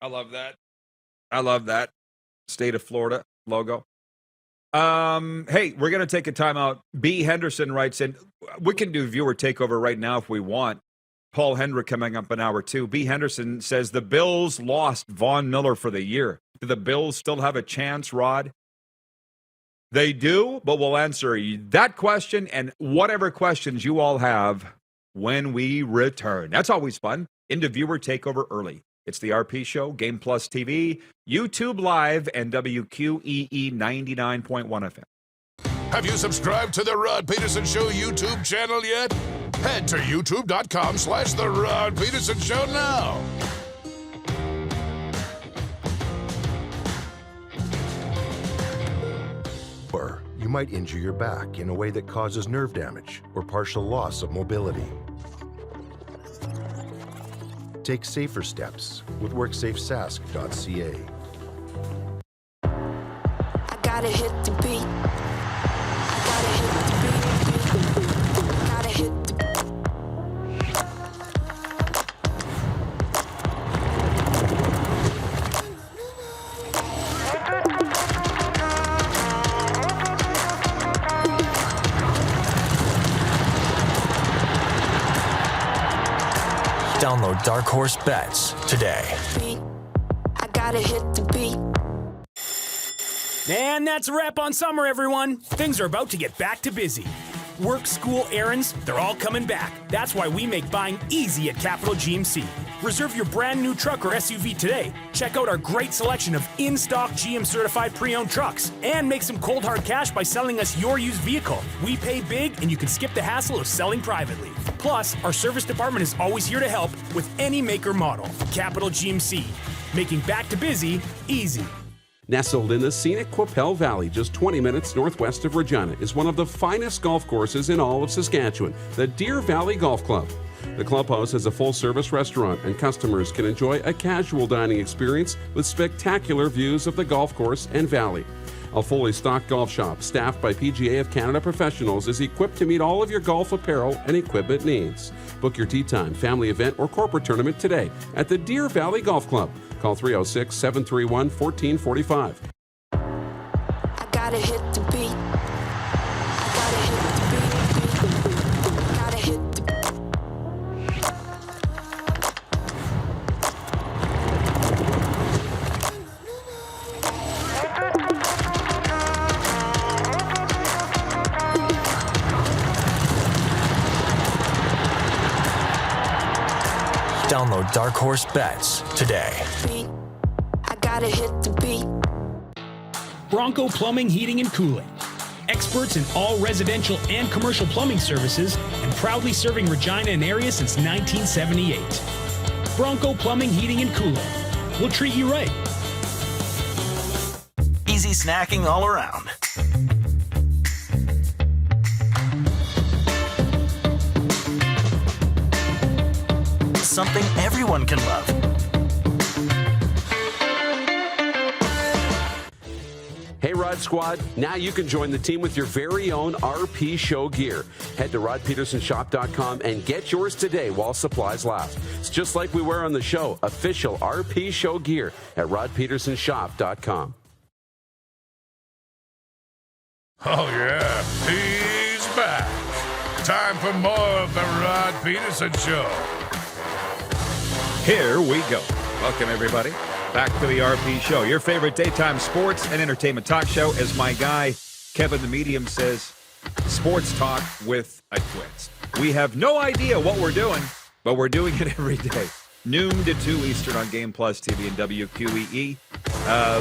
I love that. I love that. State of Florida logo. Hey, we're going to take a time out. B. Henderson writes in, we can do viewer takeover right now if we want. Paul Hendrick coming up in hour 2. B. Henderson says the Bills lost Von Miller for the year. Do the Bills still have a chance, Rod? They do, but we'll answer that question and whatever questions you all have when we return. That's always fun. Into viewer takeover early. It's the RP Show, Game Plus TV, YouTube Live, and WQEE 99.1 FM. Have you subscribed to the Rod Pedersen Show YouTube channel yet? Head to youtube.com/The Rod Pedersen Show now. Or you might injure your back in a way that causes nerve damage or partial loss of mobility. Take safer steps with WorkSafeSask.ca. I gotta hit the beat. I gotta hit the beat. Gotta hit the Download Dark Horse Bets today. beat. I gotta hit the beat. And that's a wrap on summer, everyone. Things are about to get back to busy. Work, school, errands, they're all coming back. That's why we make buying easy at Capital GMC. Reserve your brand new truck or SUV today. Check out our great selection of in-stock GM certified pre-owned trucks. And make some cold hard cash by selling us your used vehicle. We pay big and you can skip the hassle of selling privately. Plus, our service department is always here to help with any make or model. Capital GMC, making back to busy easy. Nestled in the scenic Qu'Appelle Valley, just 20 minutes northwest of Regina, is one of the finest golf courses in all of Saskatchewan, the Deer Valley Golf Club. The clubhouse has a full-service restaurant, and customers can enjoy a casual dining experience with spectacular views of the golf course and valley. A fully stocked golf shop, staffed by PGA of Canada professionals, is equipped to meet all of your golf apparel and equipment needs. Book your tee time, family event, or corporate tournament today at the Deer Valley Golf Club. Call 306-731-1445. I gotta hit the beat. I gotta hit the beat. Gotta hit the Download Dark Horse Bets today. beat. I gotta hit the beat. Bronco Plumbing, Heating, and Cooling. Experts in all residential and commercial plumbing services and proudly serving Regina and area since 1978. Bronco Plumbing, Heating, and Cooling. We'll treat you right. Easy snacking all around. Something everyone can love. Hey Rod Squad, now you can join the team with your very own RP Show gear. Head to rodpetersonshop.com and get yours today while supplies last. It's just like we wear on the show, official RP Show gear at rodpetersonshop.com. Oh, yeah, he's back. Time for more of the Rod Pedersen Show. Here we go. Welcome, everybody, back to the RP Show, your favorite daytime sports and entertainment talk show. As my guy, Kevin the Medium, says, sports talk with a twist. We have no idea what we're doing, but we're doing it every day. noon to 2 Eastern on Game Plus TV and WQEE.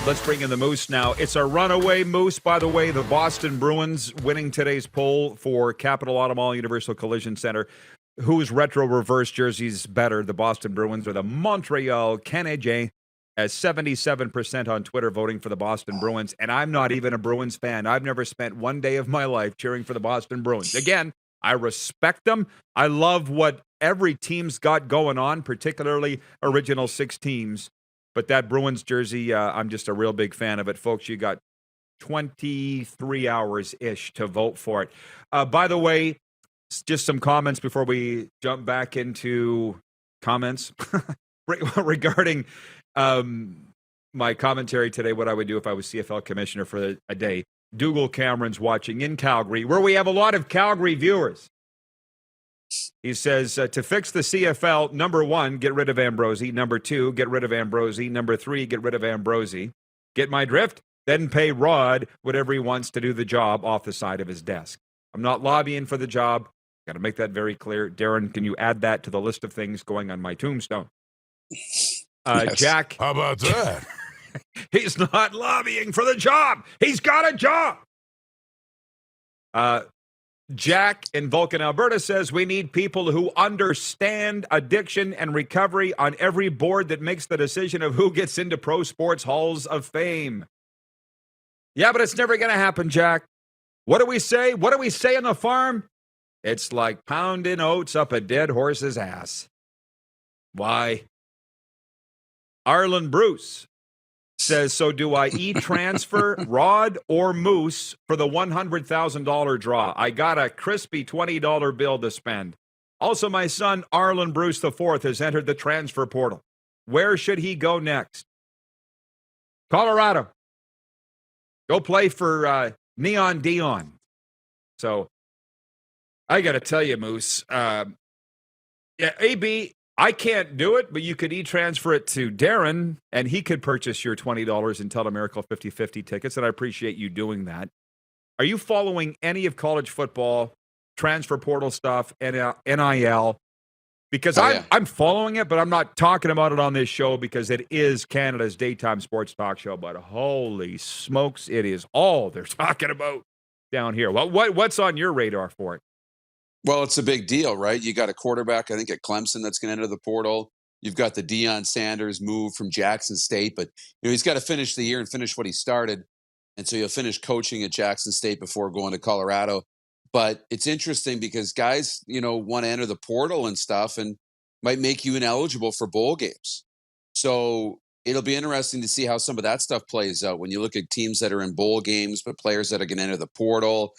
Let's bring in the Moose now. It's a runaway Moose, by the way. The Boston Bruins winning today's poll for Capital Auto Mall Universal Collision Center. Whose retro reverse jerseys better, the Boston Bruins or the Montreal Canadiens? As 77% on Twitter voting for the Boston Bruins, and I'm not even a Bruins fan. I've never spent one day of my life cheering for the Boston Bruins. Again, I respect them. I love what every team's got going on, particularly original six teams. But that Bruins jersey, I'm just a real big fan of it. Folks, you got 23 hours-ish to vote for it. By the way, just some comments before we jump back into comments regarding my commentary today, what I would do if I was CFL commissioner for a day. Dougal Cameron's watching in Calgary, where we have a lot of Calgary viewers. He says, to fix the CFL, number one, get rid of Ambrosie. Number two, get rid of Ambrosie. Number three, get rid of Ambrosie. Get my drift? Then pay Rod whatever he wants to do the job off the side of his desk. I'm not lobbying for the job. Got to make that very clear. Darren, can you add that to the list of things going on my tombstone? Yes. Jack. How about that? He's not lobbying for the job. He's got a job. Jack in Vulcan, Alberta says we need people who understand addiction and recovery on every board that makes the decision of who gets into pro sports halls of fame. Yeah, but it's never going to happen, Jack. What do we say? What do we say on the farm? It's like pounding oats up a dead horse's ass. Why? Arlen Bruce says, so do I e-transfer Rod or Moose for the $100,000 draw? I got a crispy $20 bill to spend. Also, my son, Arlen Bruce IV, has entered the transfer portal. Where should he go next? Colorado. Go play for Neon Dion. So, I got to tell you, Moose, AB, I can't do it, but you could e-transfer it to Darren, and he could purchase your $20 in Telemiracle 50/50 tickets, and I appreciate you doing that. Are you following any of college football, transfer portal stuff, NIL? Because I'm following it, but I'm not talking about it on this show because it is Canada's daytime sports talk show, but holy smokes, it is all they're talking about down here. Well, what's on your radar for it? Well, it's a big deal, right? You got a quarterback, I think, at Clemson that's going to enter the portal. You've got the Deion Sanders move from Jackson State, but he's got to finish the year and finish what he started. And so he'll finish coaching at Jackson State before going to Colorado. But it's interesting because guys, want to enter the portal and stuff and might make you ineligible for bowl games. So it'll be interesting to see how some of that stuff plays out when you look at teams that are in bowl games, but players that are going to enter the portal.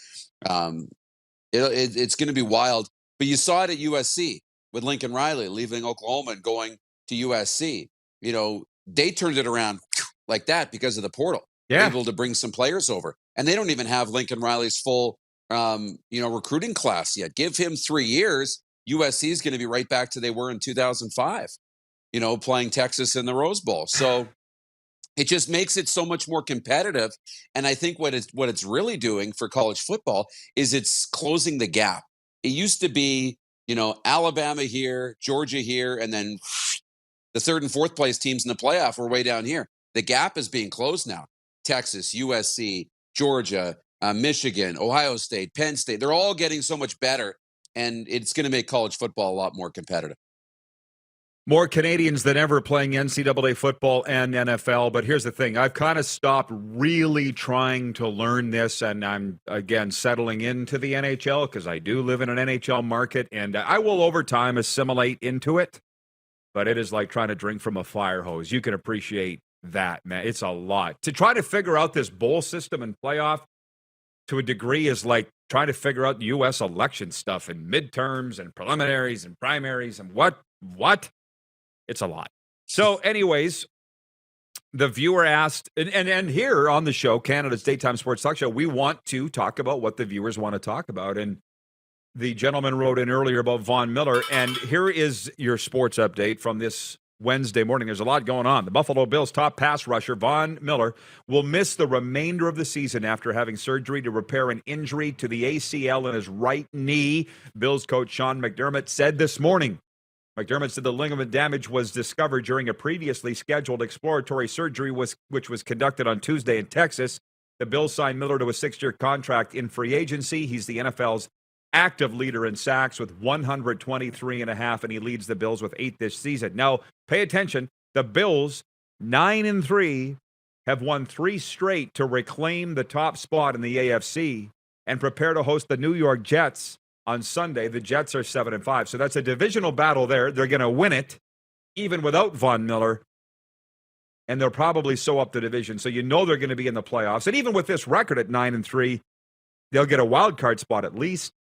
It's going to be wild. But you saw it at USC with Lincoln Riley leaving Oklahoma and going to USC. They turned it around like that because of the portal. Yeah. Able to bring some players over. And they don't even have Lincoln Riley's full, recruiting class yet. Give him 3 years. USC is going to be right back to they were in 2005, playing Texas in the Rose Bowl. So it just makes it so much more competitive. And I think what it's really doing for college football is it's closing the gap. It used to be, Alabama here, Georgia here, and then the third and fourth place teams in the playoff were way down here. The gap is being closed now. Texas, USC, Georgia, Michigan, Ohio State, Penn State, they're all getting so much better. And it's going to make college football a lot more competitive. More Canadians than ever playing NCAA football and NFL. But here's the thing. I've kind of stopped really trying to learn this. And I'm, again, settling into the NHL because I do live in an NHL market. And I will, over time, assimilate into it. But it is like trying to drink from a fire hose. You can appreciate that, man. It's a lot. To try to figure out this bowl system and playoff to a degree is like trying to figure out U.S. election stuff and midterms and preliminaries and primaries and what? It's a lot. So anyways, the viewer asked, and here on the show, Canada's daytime sports talk show, we want to talk about what the viewers want to talk about. And the gentleman wrote in earlier about Von Miller. And here is your sports update from this Wednesday morning. There's a lot going on. The Buffalo Bills' top pass rusher, Von Miller, will miss the remainder of the season after having surgery to repair an injury to the ACL in his right knee. Bills coach Sean McDermott said this morning. McDermott said the ligament damage was discovered during a previously scheduled exploratory surgery which was conducted on Tuesday in Texas. The Bills signed Miller to a 6-year contract in free agency. He's the NFL's active leader in sacks with 123.5, and he leads the Bills with 8 this season. Now, pay attention. The Bills, 9-3, have won 3 straight to reclaim the top spot in the AFC and prepare to host the New York Jets on Sunday. The Jets are 7-5, so that's a divisional battle there. They're going to win it, even without Von Miller, and they'll probably sew up the division. So you know they're going to be in the playoffs. And even with this record at 9-3, they'll get a wild card spot at least.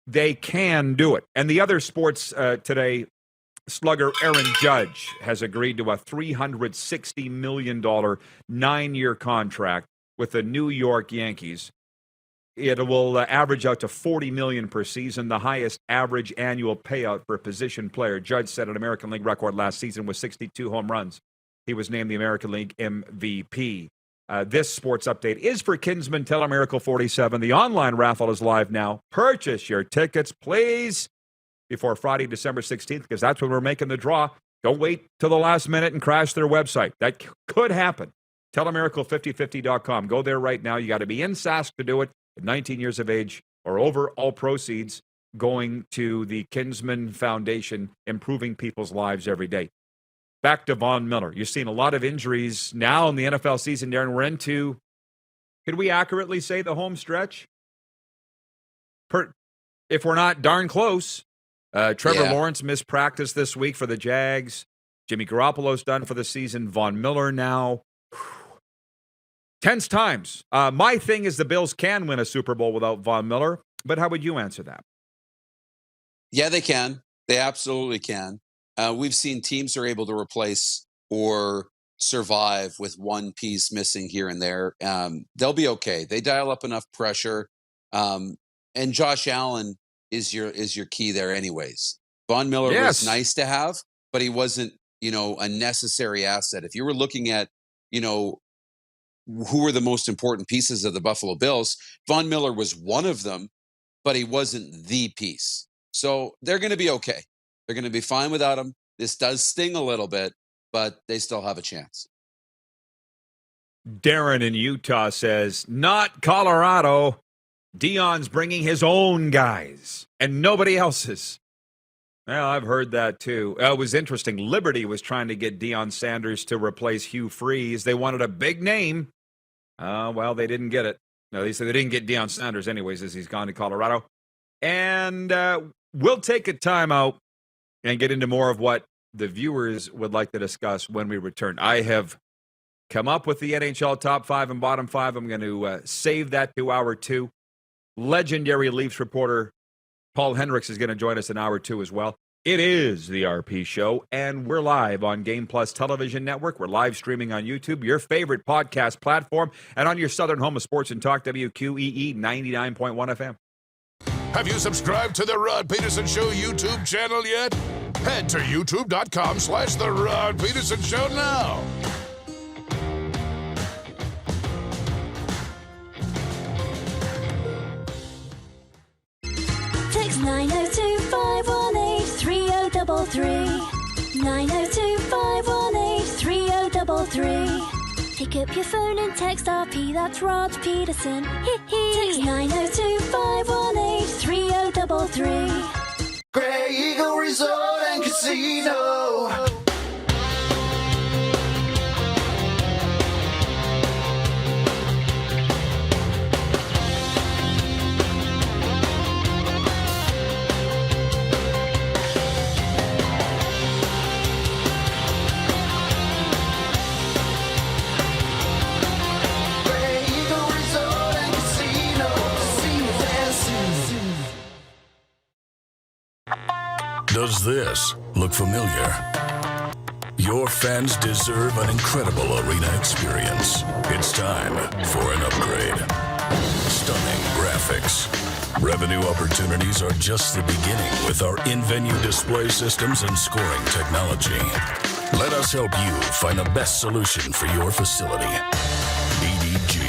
They can do it. And the other sports today, slugger Aaron Judge has agreed to a $360 million 9-year contract with the New York Yankees. It will average out to $40 million per season, the highest average annual payout for a position player. Judge set an American League record last season with 62 home runs. He was named the American League MVP. This sports update is for Kinsman Telemiracle 47. The online raffle is live now. Purchase your tickets, please, before Friday, December 16th, because that's when we're making the draw. Don't wait till the last minute and crash their website. That could happen. Telemiracle5050.com. Go there right now. You got to be in Sask to do it, at 19 years of age or over. All proceeds going to the Kinsman Foundation, improving people's lives every day. Back to Von Miller. You've seen a lot of injuries now in the NFL season, Darren. We're into, could we accurately say, the home stretch? If we're not darn close. Trevor Lawrence missed practice this week for the Jags. Jimmy Garoppolo's done for the season. Von Miller now. Tense times. My thing is the Bills can win a Super Bowl without Von Miller, but how would you answer that? Yeah, they can. They absolutely can. We've seen teams are able to replace or survive with one piece missing here and there. They'll be okay. They dial up enough pressure. And Josh Allen is your key there anyways. Von Miller was nice to have, but he wasn't, a necessary asset. If you were looking at, who were the most important pieces of the Buffalo Bills, Von Miller was one of them, but he wasn't the piece. So they're going to be okay. They're going to be fine without him. This does sting a little bit, but they still have a chance. Darren in Utah says, not Colorado. Deion's bringing his own guys and nobody else's. Well, I've heard that too. It was interesting. Liberty was trying to get Deion Sanders to replace Hugh Freeze. They wanted a big name. Well, they didn't get it. No, they said they didn't get Deion Sanders anyways as he's gone to Colorado. And we'll take a time out and get into more of what the viewers would like to discuss when we return. I have come up with the NHL top 5 and bottom 5. I'm going to save that to hour 2. Legendary Leafs reporter Paul Hendricks is going to join us in hour 2 as well. It is the RP Show, and we're live on Game Plus Television Network. We're live streaming on YouTube, your favorite podcast platform, and on your southern home of sports and talk, WQEE 99.1 FM. Have you subscribed to the Rod Pedersen Show YouTube channel yet? Head to youtube.com/The Rod Pedersen Show now. Text 902-518-3033. 902-518-3033. Pick up your phone and text RP, that's Rod Pedersen. Text 902-518-3033. Grey Eagle Resort and Casino. Does this look familiar? Your fans deserve an incredible arena experience. It's time for an upgrade. Stunning graphics. Revenue opportunities are just the beginning with our in-venue display systems and scoring technology. Let us help you find the best solution for your facility. EDG,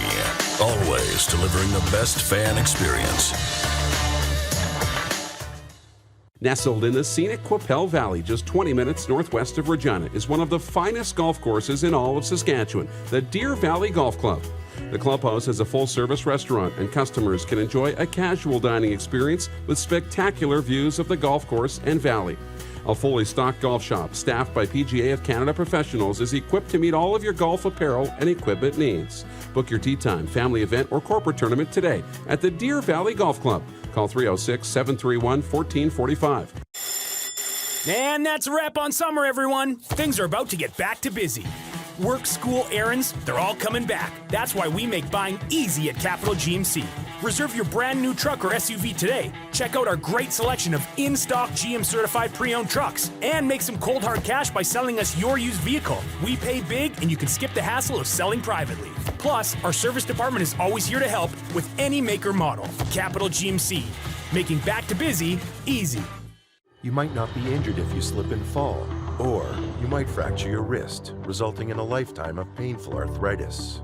always delivering the best fan experience. Nestled in the scenic Qu'Appelle Valley, just 20 minutes northwest of Regina, is one of the finest golf courses in all of Saskatchewan, the Deer Valley Golf Club. The clubhouse has a full-service restaurant, and customers can enjoy a casual dining experience with spectacular views of the golf course and valley. A fully stocked golf shop, staffed by PGA of Canada professionals, is equipped to meet all of your golf apparel and equipment needs. Book your tee time, family event, or corporate tournament today at the Deer Valley Golf Club. Call 306-731-1445. And that's a wrap on summer, everyone. Things are about to get back to busy. Work, school, errands, they're all coming back. That's why we make buying easy at Capital GMC. Reserve your brand new truck or SUV today. Check out our great selection of in-stock GM certified pre-owned trucks and make some cold hard cash by selling us your used vehicle. We pay big and you can skip the hassle of selling privately. Plus, our service department is always here to help with any make or model. Capital GMC, making back to busy easy. You might not be injured if you slip and fall, or you might fracture your wrist, resulting in a lifetime of painful arthritis.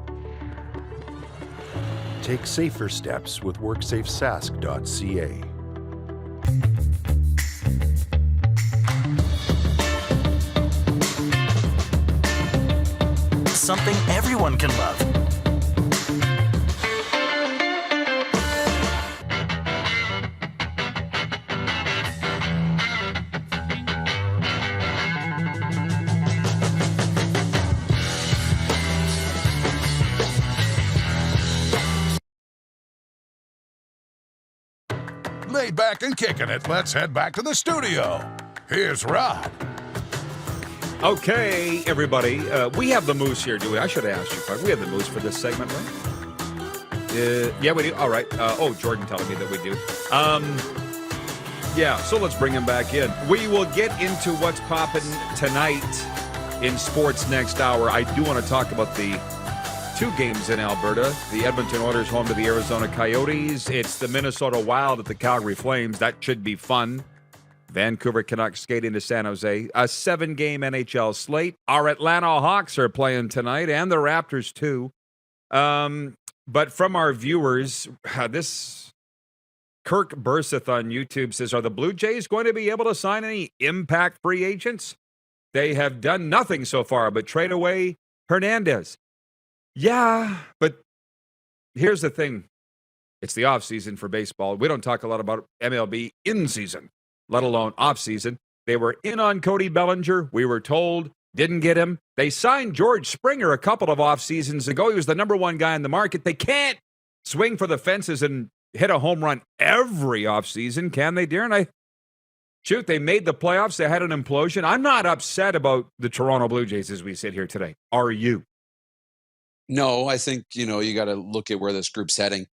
Take safer steps with WorksafeSask.ca. Something everyone can love. Laid back and kicking it, let's head back to the studio. Here's Rod. Okay, everybody. We have the Moose here, do we? I should have asked you, Clark. We have the Moose for this segment, right? Yeah, we do. All right. Jordan telling me that we do. Yeah, so let's bring him back in. We will get into what's popping tonight in sports next hour. I do want to talk about the two games in Alberta. The Edmonton Oilers home to the Arizona Coyotes. It's the Minnesota Wild at the Calgary Flames. That should be fun. Vancouver Canucks skating to San Jose. A 7-game NHL slate. Our Atlanta Hawks are playing tonight, and the Raptors too. But from our viewers, this Kirk Burseth on YouTube says, are the Blue Jays going to be able to sign any impact free agents? They have done nothing so far but trade away Hernandez. Yeah, but here's the thing. It's the offseason for baseball. We don't talk a lot about MLB in season, let alone off-season. They were in on Cody Bellinger. We were told, didn't get him. They signed George Springer a couple of off-seasons ago. He was the number one guy in the market. They can't swing for the fences and hit a home run every off-season, can they, Darren? They made the playoffs. They had an implosion. I'm not upset about the Toronto Blue Jays as we sit here today. Are you? No, I think, you got to look at where this group's heading.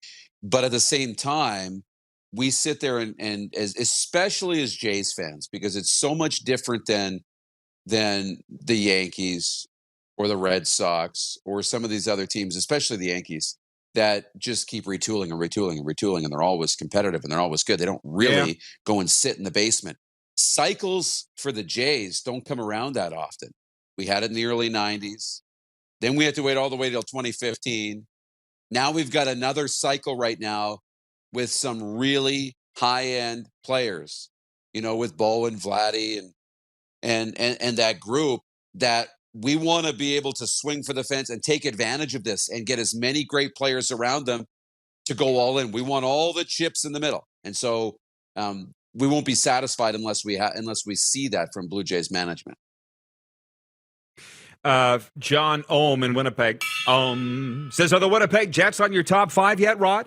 But at the same time, we sit there and especially as Jays fans, because it's so much different than the Yankees or the Red Sox or some of these other teams, especially the Yankees, that just keep retooling and retooling and retooling, and they're always competitive and they're always good. They don't really go and sit in the basement. Cycles for the Jays don't come around that often. We had it in the early 90s. Then we had to wait all the way till 2015. Now we've got another cycle right now with some really high-end players, with Bo and Vladdy and that group, that we want to be able to swing for the fence and take advantage of this and get as many great players around them to go all in. We want all the chips in the middle. And so we won't be satisfied unless we see that from Blue Jays management. John Ohm in Winnipeg says, are the Winnipeg Jets on your top 5 yet, Rod?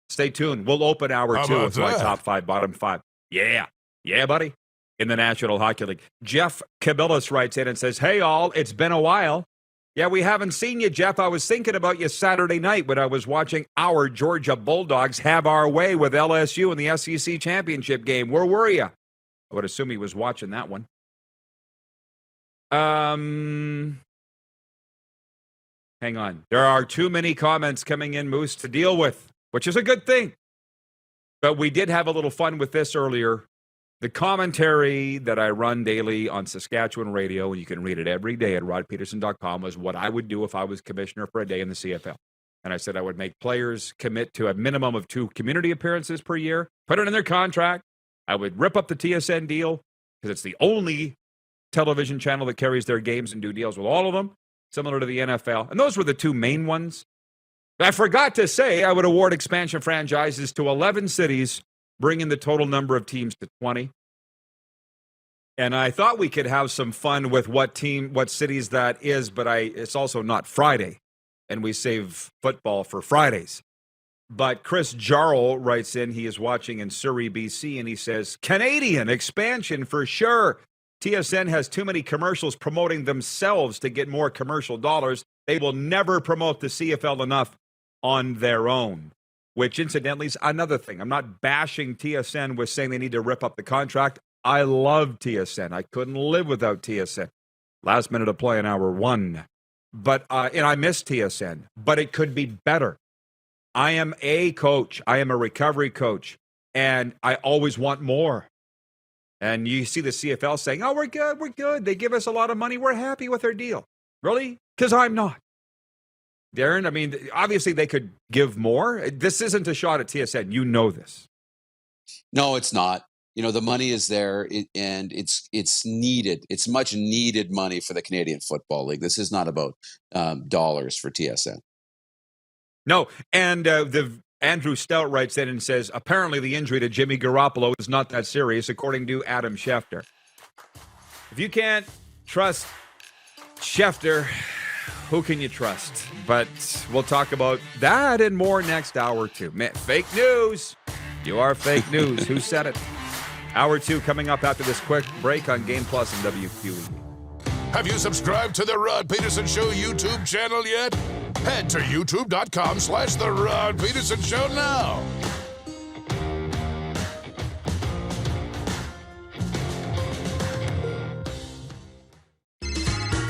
Stay tuned. We'll open hour 2 with my top 5, bottom 5. Yeah, buddy. In the National Hockey League. Jeff Kabilis writes in and says, hey, all, it's been a while. Yeah, we haven't seen you, Jeff. I was thinking about you Saturday night when I was watching our Georgia Bulldogs have our way with LSU in the SEC championship game. Where were you? I would assume he was watching that one. Hang on. There are too many comments coming in, Moose, to deal with, which is a good thing. But we did have a little fun with this earlier. The commentary that I run daily on Saskatchewan radio, and you can read it every day at rodpeterson.com, was what I would do if I was commissioner for a day in the CFL. And I said I would make players commit to a minimum of 2 community appearances per year, put it in their contract, I would rip up the TSN deal because it's the only television channel that carries their games and do deals with all of them, similar to the NFL. And those were the two main ones. I forgot to say I would award expansion franchises to 11 cities, bringing the total number of teams to 20. And I thought we could have some fun with what cities that is, but it's also not Friday, and we save football for Fridays. But Chris Jarl writes in, he is watching in Surrey, BC, and he says, Canadian expansion for sure. TSN has too many commercials promoting themselves to get more commercial dollars. They will never promote the CFL enough on their own, which incidentally is another thing. I'm not bashing TSN with saying they need to rip up the contract. I love TSN. I couldn't live without TSN. Last minute of play in hour 1. But, and I miss TSN, but it could be better. I am a coach. I am a recovery coach, and I always want more. And you see the CFL saying, oh, we're good, we're good. They give us a lot of money. We're happy with our deal. Really? Because I'm not. Darren, I mean, obviously they could give more. This isn't a shot at TSN. You know this. No, it's not. You know, the money is there, and it's needed. It's much needed money for the Canadian Football League. This is not about dollars for TSN. No, and the Andrew Stout writes in and says, apparently the injury to Jimmy Garoppolo is not that serious, according to Adam Schefter. If you can't trust Schefter, who can you trust? But we'll talk about that and more next hour, too. Man, fake news. You are fake news. Who said it? Hour 2 coming up after this quick break on Game Plus and WQE. Have you subscribed to the Rod Pedersen Show YouTube channel yet? Head to youtube.com/The Rod Pedersen Show now.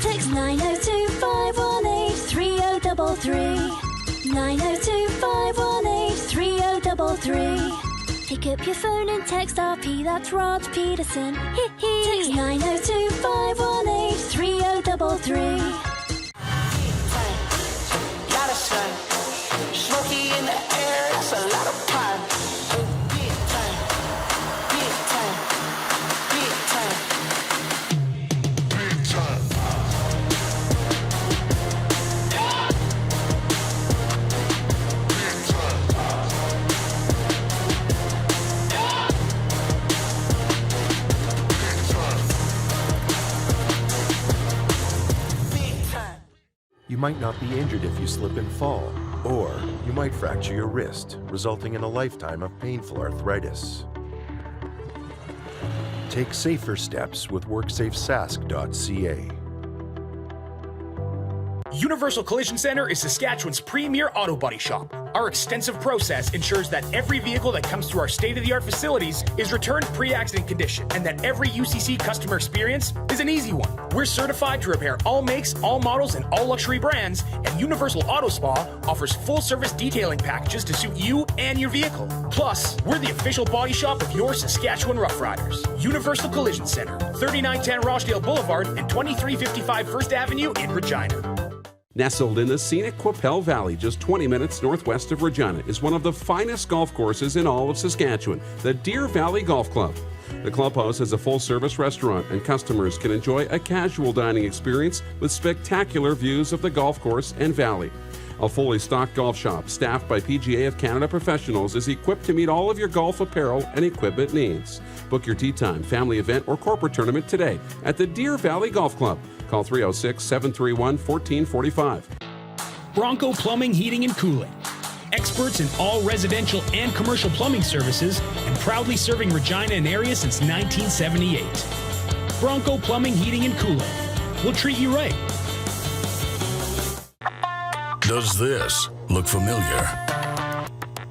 Text 902-518-3033. 902-518-3033. Pick up your phone and text RP, that's Rod Pedersen. Text 902-518-3033. Lot of sun, smoky in the air, it's a lot of fun. Big time, big time, big time, big time. You might not be injured if you slip and fall, or you might fracture your wrist, resulting in a lifetime of painful arthritis. Take safer steps with WorksafeSask.ca. Universal Collision Center is Saskatchewan's premier auto body shop. Our extensive process ensures that every vehicle that comes through our state-of-the-art facilities is returned pre-accident condition, and that every UCC customer experience is an easy one. We're certified to repair all makes, all models, and all luxury brands, and Universal Auto Spa offers full-service detailing packages to suit you and your vehicle. Plus, we're the official body shop of your Saskatchewan Rough Riders. Universal Collision Center, 3910 Rochdale Boulevard and 2355 First Avenue in Regina. Nestled in the scenic Qu'Appelle Valley, just 20 minutes northwest of Regina, is one of the finest golf courses in all of Saskatchewan, the Deer Valley Golf Club. The clubhouse has a full-service restaurant, and customers can enjoy a casual dining experience with spectacular views of the golf course and valley. A fully stocked golf shop, staffed by PGA of Canada professionals, is equipped to meet all of your golf apparel and equipment needs. Book your tee time, family event, or corporate tournament today at the Deer Valley Golf Club. Call 306-731-1445. Bronco Plumbing, Heating, and Cooling. Experts in all residential and commercial plumbing services, and proudly serving Regina and area since 1978. Bronco Plumbing, Heating, and Cooling. We'll treat you right. Does this look familiar?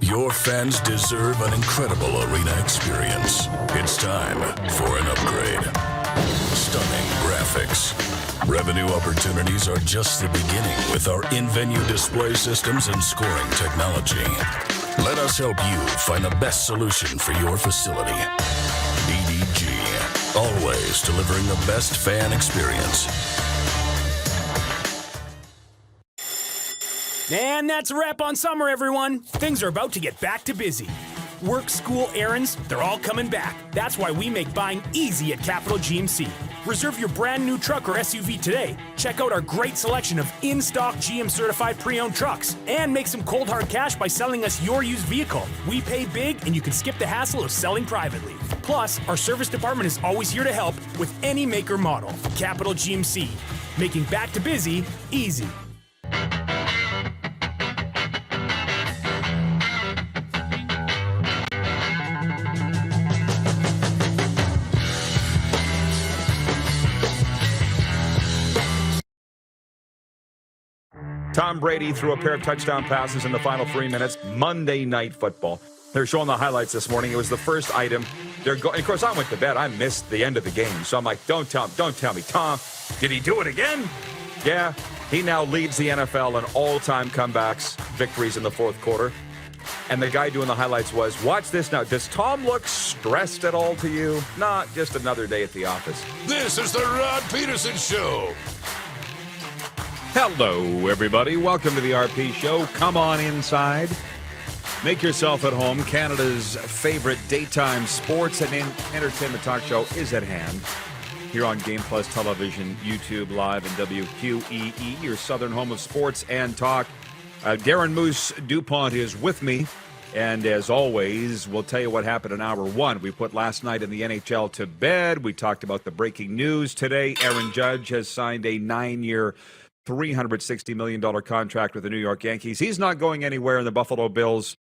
Your fans deserve an incredible arena experience. It's time for an upgrade. Stunning graphics. Revenue opportunities are just the beginning with our in-venue display systems and scoring technology. Let us help you find the best solution for your facility. DDG, always delivering the best fan experience. And that's a wrap on summer, everyone. Things are about to get back to busy. Work, school, errands, they're all coming back. That's why we make buying easy at Capital GMC. Reserve your brand new truck or SUV today. Check out our great selection of in-stock GM certified pre-owned trucks and make some cold hard cash by selling us your used vehicle. We pay big and you can skip the hassle of selling privately. Plus, our service department is always here to help with any make or model. Capital GMC, making back to busy easy. Tom Brady threw a pair of touchdown passes in the final 3 minutes. Monday Night Football. They're showing the highlights this morning. It was the first item. Of course, I went to bed. I missed the end of the game. So I'm like, don't tell me. Tom, did he do it again? Yeah. He now leads the NFL in all-time comebacks, victories in the fourth quarter. And the guy doing the highlights was, watch this now. Does Tom look stressed at all to you? Not just another day at the office. This is the Rod Pedersen Show. Hello, everybody. Welcome to the RP Show. Come on inside. Make yourself at home. Canada's favorite daytime sports and entertainment talk show is at hand. Here on Game Plus Television, YouTube Live, and WQEE, your southern home of sports and talk. Darren Moose DuPont is with me. And as always, we'll tell you what happened in hour one. We put last night in the NHL to bed. We talked about the breaking news today. Aaron Judge has signed a 9-year $360 million contract with the New York Yankees. He's not going anywhere in the Buffalo Bills.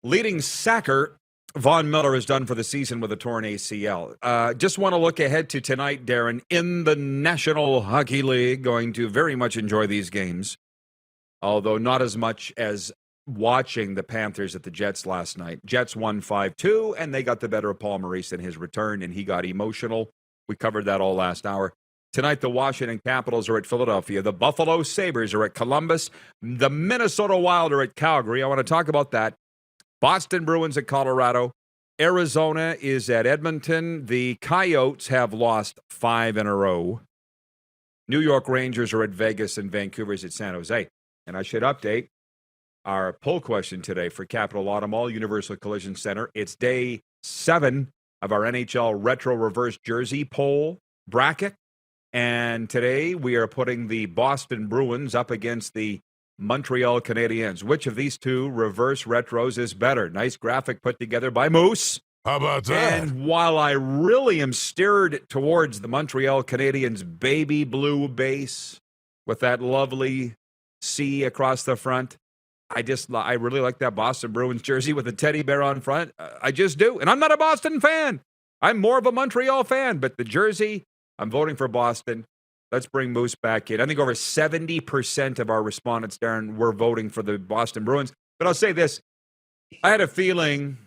Leading sacker, Von Miller, is done for the season with a torn ACL. Just want to look ahead to tonight, Darren, in the National Hockey League. Going to very much enjoy these games, although not as much as watching the Panthers at the Jets last night. Jets won 5-2, and they got the better of Paul Maurice in his return, and he got emotional. We covered that all last hour. Tonight, the Washington Capitals are at Philadelphia. The Buffalo Sabres are at Columbus. The Minnesota Wild are at Calgary. I want to talk about that. Boston Bruins at Colorado. Arizona is at Edmonton. The Coyotes have lost 5 in a row. New York Rangers are at Vegas, and Vancouver's at San Jose. And I should update our poll question today for Capital Auto Mall, Universal Collision Center. It's day 7 of our NHL Retro Reverse Jersey poll bracket. And today we are putting the Boston Bruins up against the Montreal Canadiens. Which of these two reverse retros is better? Nice graphic put together by Moose. How about that? And while I really am steered towards the Montreal Canadiens baby blue base with that lovely C across the front, I really like that Boston Bruins jersey with the teddy bear on front. I just do. And I'm not a Boston fan. I'm more of a Montreal fan. But the jersey, I'm voting for Boston. Let's bring Moose back in. I think over 70% of our respondents, Darren, were voting for the Boston Bruins. But I'll say this. I had a feeling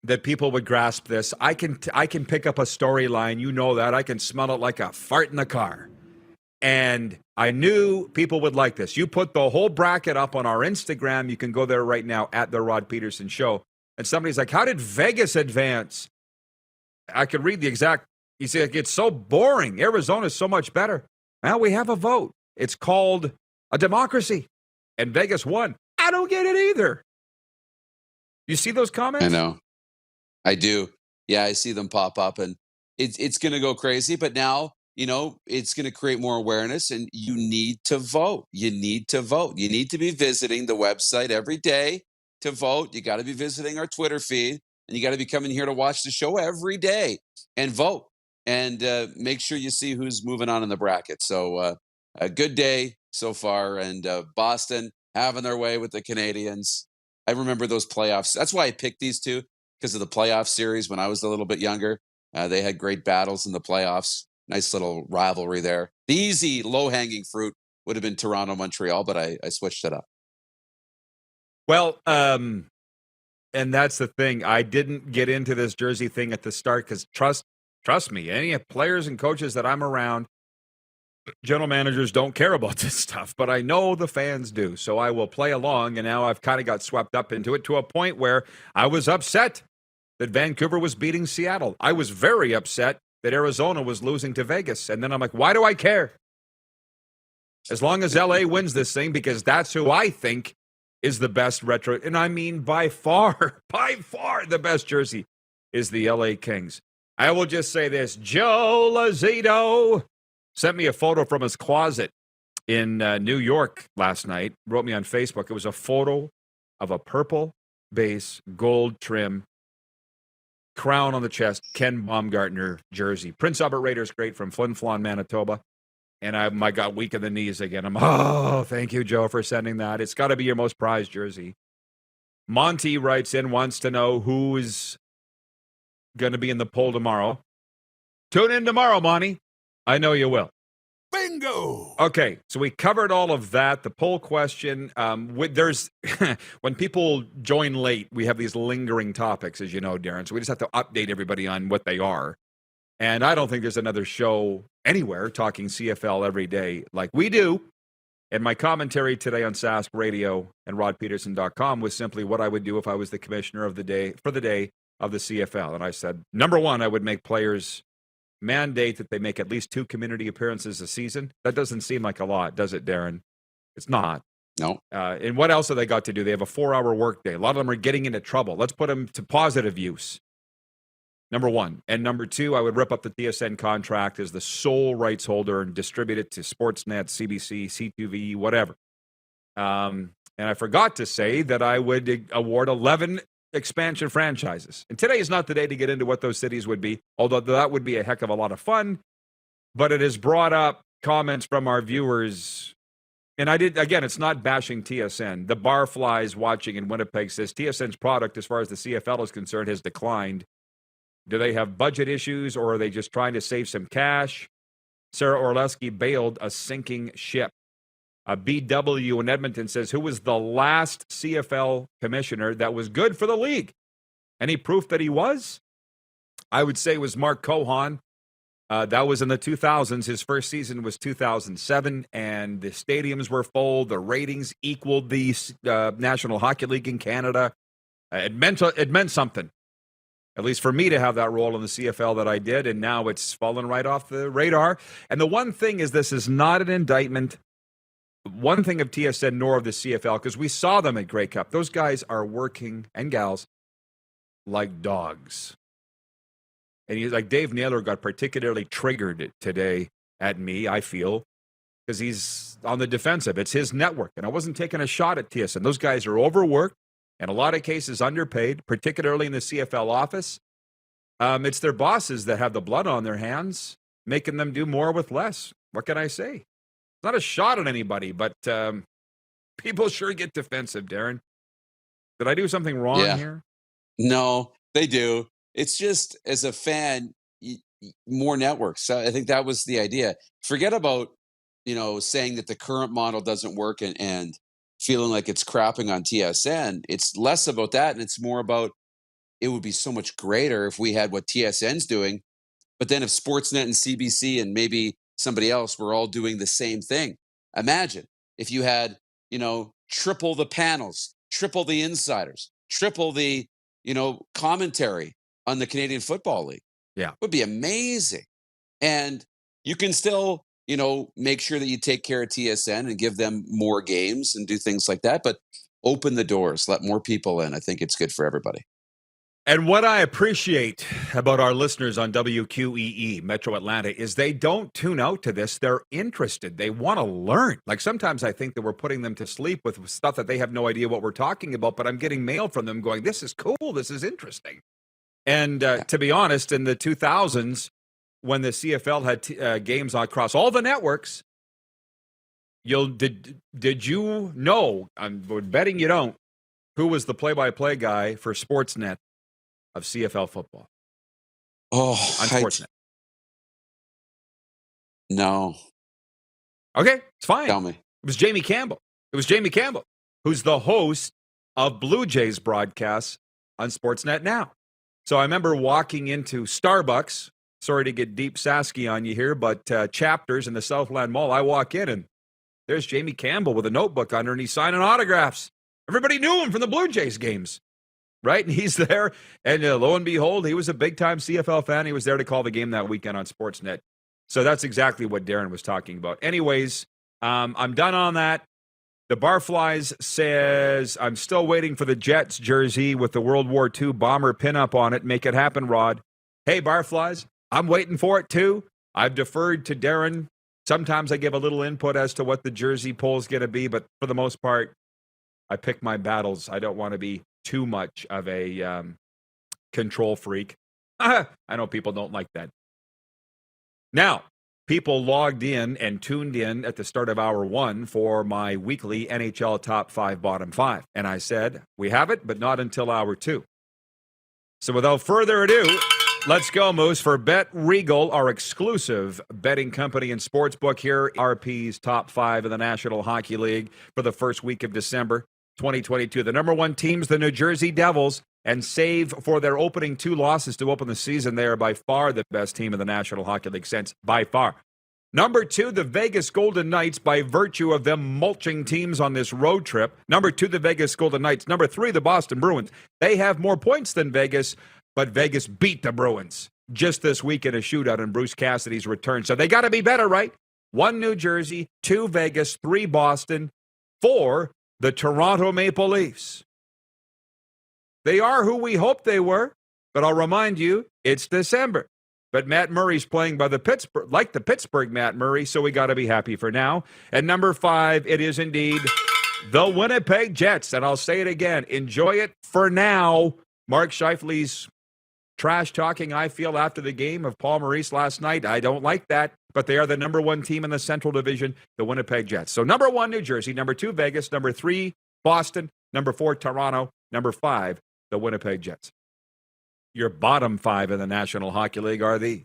that people would grasp this. I can pick up a storyline. You know that. I can smell it like a fart in the car. And I knew people would like this. You put the whole bracket up on our Instagram. You can go there right now at The Rod Pedersen Show. And somebody's like, how did Vegas advance? I could read the exact. You see, it's so boring. Arizona's so much better. Now we have a vote. It's called a democracy. And Vegas won. I don't get it either. You see those comments? I know. I do. Yeah, I see them pop up, and it's going to go crazy. But now, it's going to create more awareness, and you need to vote. You need to vote. You need to be visiting the website every day to vote. You got to be visiting our Twitter feed, and you got to be coming here to watch the show every day and vote. And make sure you see who's moving on in the bracket. So a good day so far. And Boston having their way with the Canadiens. I remember those playoffs. That's why I picked these two, because of the playoff series when I was a little bit younger. They had great battles in the playoffs. Nice little rivalry there. The easy, low-hanging fruit would have been Toronto-Montreal, but I switched it up. Well, and that's the thing. I didn't get into this jersey thing at the start because Trust me, any players and coaches that I'm around, general managers don't care about this stuff, but I know the fans do. So I will play along, and now I've kind of got swept up into it to a point where I was upset that Vancouver was beating Seattle. I was very upset that Arizona was losing to Vegas. And then I'm like, why do I care? As long as LA wins this thing, because that's who I think is the best retro. And I mean, by far the best jersey is the LA Kings. I will just say this. Joe Lazito sent me a photo from his closet in New York last night. Wrote me on Facebook. It was a photo of a purple base, gold trim, crown on the chest, Ken Baumgartner jersey. Prince Albert Raiders great from Flin Flon, Manitoba. And I got weak in the knees again. Thank you, Joe, for sending that. It's got to be your most prized jersey. Monty writes in, wants to know who is going to be in the poll tomorrow. Tune in tomorrow, Monty. I know you will. Bingo! Okay, so we covered all of that. The poll question. There's when people join late, we have these lingering topics, as you know, Darren. So we just have to update everybody on what they are. And I don't think there's another show anywhere talking CFL every day like we do. And my commentary today on Sask Radio and rodpeterson.com was simply what I would do if I was the commissioner of the day for the day of the CFL. And I said, number one, I would make players mandate that they make at least 2 community appearances a season. That doesn't seem like a lot, does it, Darren? It's not. No. And what else have they got to do? They have a 4-hour workday. A lot of them are getting into trouble. Let's put them to positive use. Number one. And number two, I would rip up the TSN contract as the sole rights holder and distribute it to Sportsnet, CBC, C2V, whatever. And I forgot to say that I would award 11 expansion franchises. And today is not the day to get into what those cities would be, although that would be a heck of a lot of fun. But it has brought up comments from our viewers. And again, it's not bashing TSN. The Barflies watching in Winnipeg says TSN's product, as far as the CFL is concerned, has declined. Do they have budget issues, or are they just trying to save some cash? Sarah Orleski bailed a sinking ship. BW in Edmonton says, who was the last CFL commissioner that was good for the league? Any proof that he was? I would say it was Mark Cohan. That was in the 2000s. His first season was 2007, and the stadiums were full. The ratings equaled the National Hockey League in Canada. It meant something. At least for me to have that role in the CFL that I did, and now it's fallen right off the radar. And the one thing is, this is not an indictment, one thing of TSN nor of the CFL, because we saw them at Grey Cup. Those guys are working, and gals, like dogs. And like Dave Naylor got particularly triggered today at me, I feel, because he's on the defensive. It's his network, and I wasn't taking a shot at TSN. Those guys are overworked. In a lot of cases, underpaid, particularly in the CFL office. It's their bosses that have the blood on their hands, making them do more with less. What can I say? It's not a shot at anybody, but people sure get defensive, Darren. Did I do something wrong here? No, they do. It's just, as a fan, more networks. So I think that was the idea. Forget about, saying that the current model doesn't work and feeling like it's crapping on TSN. It's less about that, and it's more about, it would be so much greater if we had what TSN's doing, but then if Sportsnet and CBC and maybe somebody else were all doing the same thing. Imagine if you had, triple the panels, triple the insiders, triple the, commentary on the Canadian Football League. Yeah. It would be amazing. And you can still, make sure that you take care of TSN and give them more games and do things like that, but open the doors, let more people in. I think it's good for everybody. And what I appreciate about our listeners on WQEE, Metro Atlanta, is they don't tune out to this. They're interested. They want to learn. Like sometimes I think that we're putting them to sleep with stuff that they have no idea what we're talking about, but I'm getting mail from them going, this is cool. This is interesting. And to be honest, in the 2000s, when the CFL had games across all the networks, did you know, I'm betting you don't, who was the play-by-play guy for Sportsnet of CFL football? Oh, on Sportsnet. No. Okay, it's fine. Tell me. It was Jamie Campbell. Who's the host of Blue Jays broadcasts on Sportsnet now. So I remember walking into Starbucks. Sorry to get deep Sasky on you here, but Chapters in the Southland Mall. I walk in and there's Jamie Campbell with a notebook under, and he's signing autographs. Everybody knew him from the Blue Jays games, right? And he's there, and lo and behold, he was a big-time CFL fan. He was there to call the game that weekend on Sportsnet. So that's exactly what Darren was talking about. Anyways, I'm done on that. The Barflies says, I'm still waiting for the Jets jersey with the World War II bomber pinup on it. Make it happen, Rod. Hey, Barflies, I'm waiting for it too. I've deferred to Darren. Sometimes I give a little input as to what the jersey poll is going to be, but for the most part, I pick my battles. I don't want to be too much of a control freak. I know people don't like that. Now, people logged in and tuned in at the start of hour one for my weekly NHL top 5, bottom 5. And I said, we have it, but not until hour 2. So without further ado, let's go, Moose, for Bet Regal, our exclusive betting company and sportsbook here. RP's top 5 in the National Hockey League for the first week of December 2022. The number 1 team's the New Jersey Devils, and save for their opening 2 losses to open the season, they are by far the best team in the National Hockey League since, by far. Number 2, the Vegas Golden Knights, by virtue of them mulching teams on this road trip. Number 2, the Vegas Golden Knights. Number 3, the Boston Bruins. They have more points than Vegas, but Vegas beat the Bruins just this week in a shootout in Bruce Cassidy's return. So they got to be better, right? 1, New Jersey, 2, Vegas, 3, Boston, 4, the Toronto Maple Leafs. They are who we hoped they were, but I'll remind you, it's December. But Matt Murray's playing by the Pittsburgh Matt Murray, so we got to be happy for now. And number 5, it is indeed the Winnipeg Jets. And I'll say it again, enjoy it for now. Mark Scheifele's trash talking, I feel, after the game of Paul Maurice last night. I don't like that, but they are the number 1 team in the Central Division, the Winnipeg Jets. So number 1, New Jersey. Number 2, Vegas. Number 3, Boston. Number 4, Toronto. Number 5, the Winnipeg Jets. Your bottom 5 in the National Hockey League are the,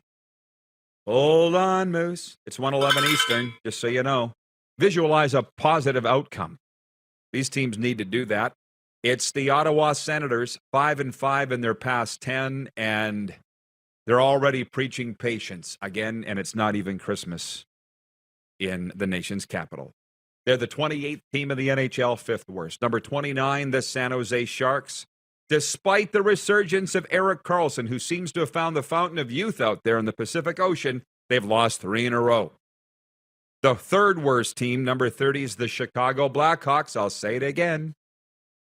hold on, Moose, it's 1:11 Eastern, just so you know. Visualize a positive outcome. These teams need to do that. It's the Ottawa Senators, 5-5 in their past 10, and they're already preaching patience again, and it's not even Christmas in the nation's capital. They're the 28th team in the NHL, 5th worst. Number 29, the San Jose Sharks. Despite the resurgence of Erik Karlsson, who seems to have found the fountain of youth out there in the Pacific Ocean, they've lost 3 in a row. The 3rd worst team, number 30, is the Chicago Blackhawks. I'll say it again.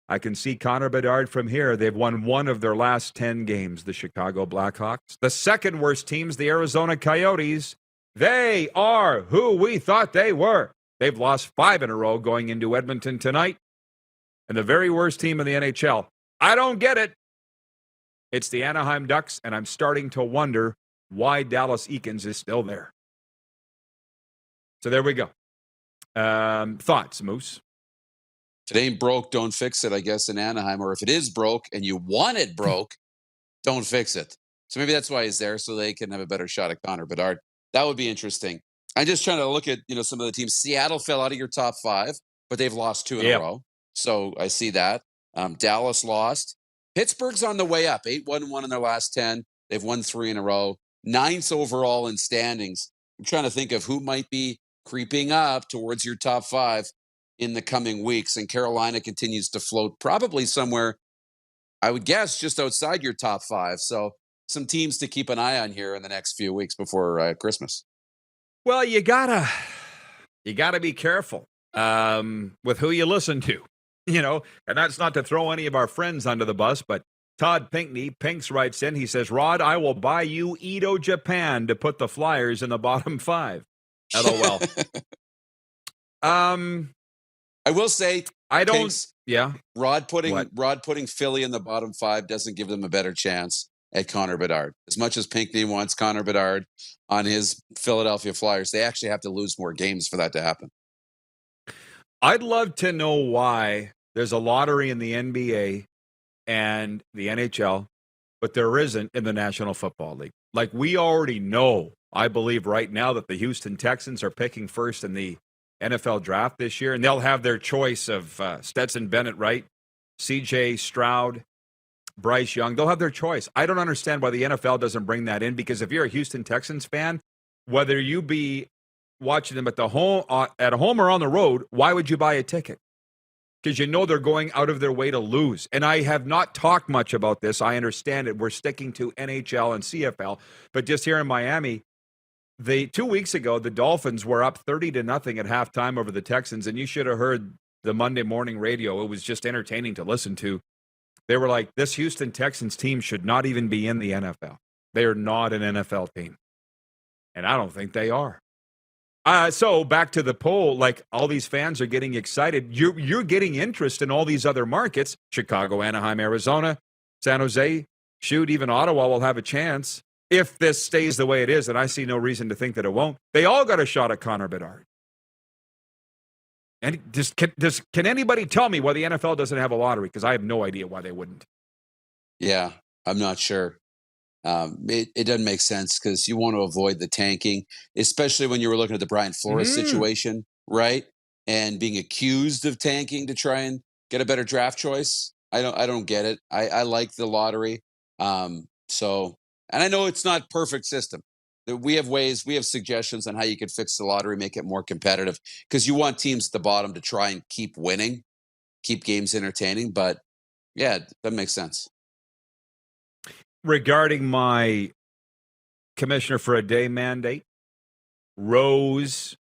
I can see Connor Bedard from here. They've won 1 of their last 10 games, the Chicago Blackhawks. The 2nd worst team's the Arizona Coyotes. They are who we thought they were. They've lost 5 in a row going into Edmonton tonight. And the very worst team in the NHL, I don't get it. It's the Anaheim Ducks, and I'm starting to wonder why Dallas Eakins is still there. So there we go. Thoughts, Moose? If it ain't broke, don't fix it, I guess, in Anaheim. Or if it is broke and you want it broke, don't fix it. So maybe that's why he's there, so they can have a better shot at Connor Bedard. That would be interesting. I'm just trying to look at, some of the teams. Seattle fell out of your top 5, but they've lost 2 in a row. So I see that. Dallas lost. Pittsburgh's on the way up, 8-1-1 in their last 10. They've won 3 in a row. 9th overall in standings. I'm trying to think of who might be creeping up towards your top 5 in the coming weeks. And Carolina continues to float probably somewhere, I would guess, just outside your top 5. So some teams to keep an eye on here in the next few weeks before Christmas. Well, you gotta be careful with who you listen to. And that's not to throw any of our friends under the bus, but Todd Pinkney, Pinks writes in, he says, Rod, I will buy you Edo Japan to put the Flyers in the bottom 5. LOL. I will say, Pinks, yeah. Rod putting Philly in the bottom 5 doesn't give them a better chance at Connor Bedard. As much as Pinkney wants Connor Bedard on his Philadelphia Flyers, they actually have to lose more games for that to happen. I'd love to know why there's a lottery in the NBA and the NHL, but there isn't in the National Football League. Like, we already know, I believe right now, that the Houston Texans are picking first in the NFL draft this year, and they'll have their choice of Stetson Bennett, right? CJ Stroud, Bryce Young. They'll have their choice. I don't understand why the NFL doesn't bring that in, because if you're a Houston Texans fan, whether you be watching them at home or on the road, why would you buy a ticket? Because they're going out of their way to lose. And I have not talked much about this. I understand it. We're sticking to NHL and CFL. But just here in Miami, 2 weeks ago, the Dolphins were up 30-0 at halftime over the Texans, and you should have heard the Monday morning radio. It was just entertaining to listen to. They were like, this Houston Texans team should not even be in the NFL. They are not an NFL team. And I don't think they are. So back to the poll, like all these fans are getting excited. You're getting interest in all these other markets, Chicago, Anaheim, Arizona, San Jose. Shoot, even Ottawa will have a chance if this stays the way it is, and I see no reason to think that it won't. They all got a shot at Connor Bedard. And can anybody tell me why the NFL doesn't have a lottery? Because I have no idea why they wouldn't. Yeah, I'm not sure. It doesn't make sense because you want to avoid the tanking, especially when you were looking at the Brian Flores situation, right? And being accused of tanking to try and get a better draft choice. I don't get it. I like the lottery. And I know it's not perfect system. We have suggestions on how you could fix the lottery, make it more competitive, because you want teams at the bottom to try and keep winning, keep games entertaining. But yeah, that makes sense. Regarding my commissioner for a day mandate, Rose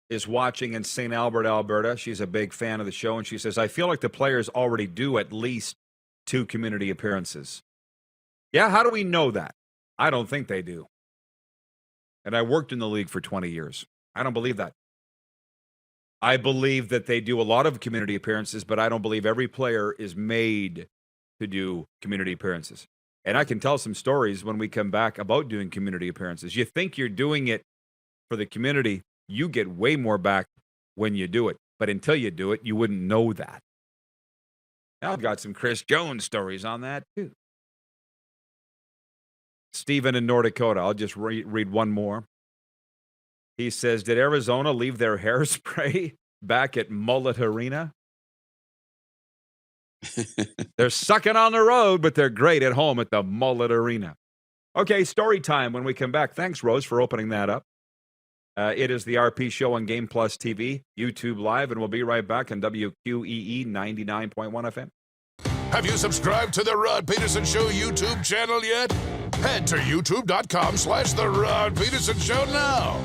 is watching in St. Albert, Alberta. She's a big fan of the show, and she says, I feel like the players already do at least 2 community appearances. Yeah, how do we know that? I don't think they do. And I worked in the league for 20 years. I don't believe that. I believe that they do a lot of community appearances, but I don't believe every player is made to do community appearances. And I can tell some stories when we come back about doing community appearances. You think you're doing it for the community, you get way more back when you do it. But until you do it, you wouldn't know that. I've got some Chris Jones stories on that, too. Stephen in North Dakota, I'll just read one more. He says, did Arizona leave their hairspray back at Mullet Arena? They're sucking on the road, but they're great at home at the Mullet Arena. Okay, story time when we come back. Thanks, Rose, for opening that up. It is the RP Show on Game Plus TV, YouTube Live, and we'll be right back on WQEE 99.1 FM. Have you subscribed to the Rod Pedersen Show YouTube channel yet? Head to youtube.com/The Rod Pedersen Show now.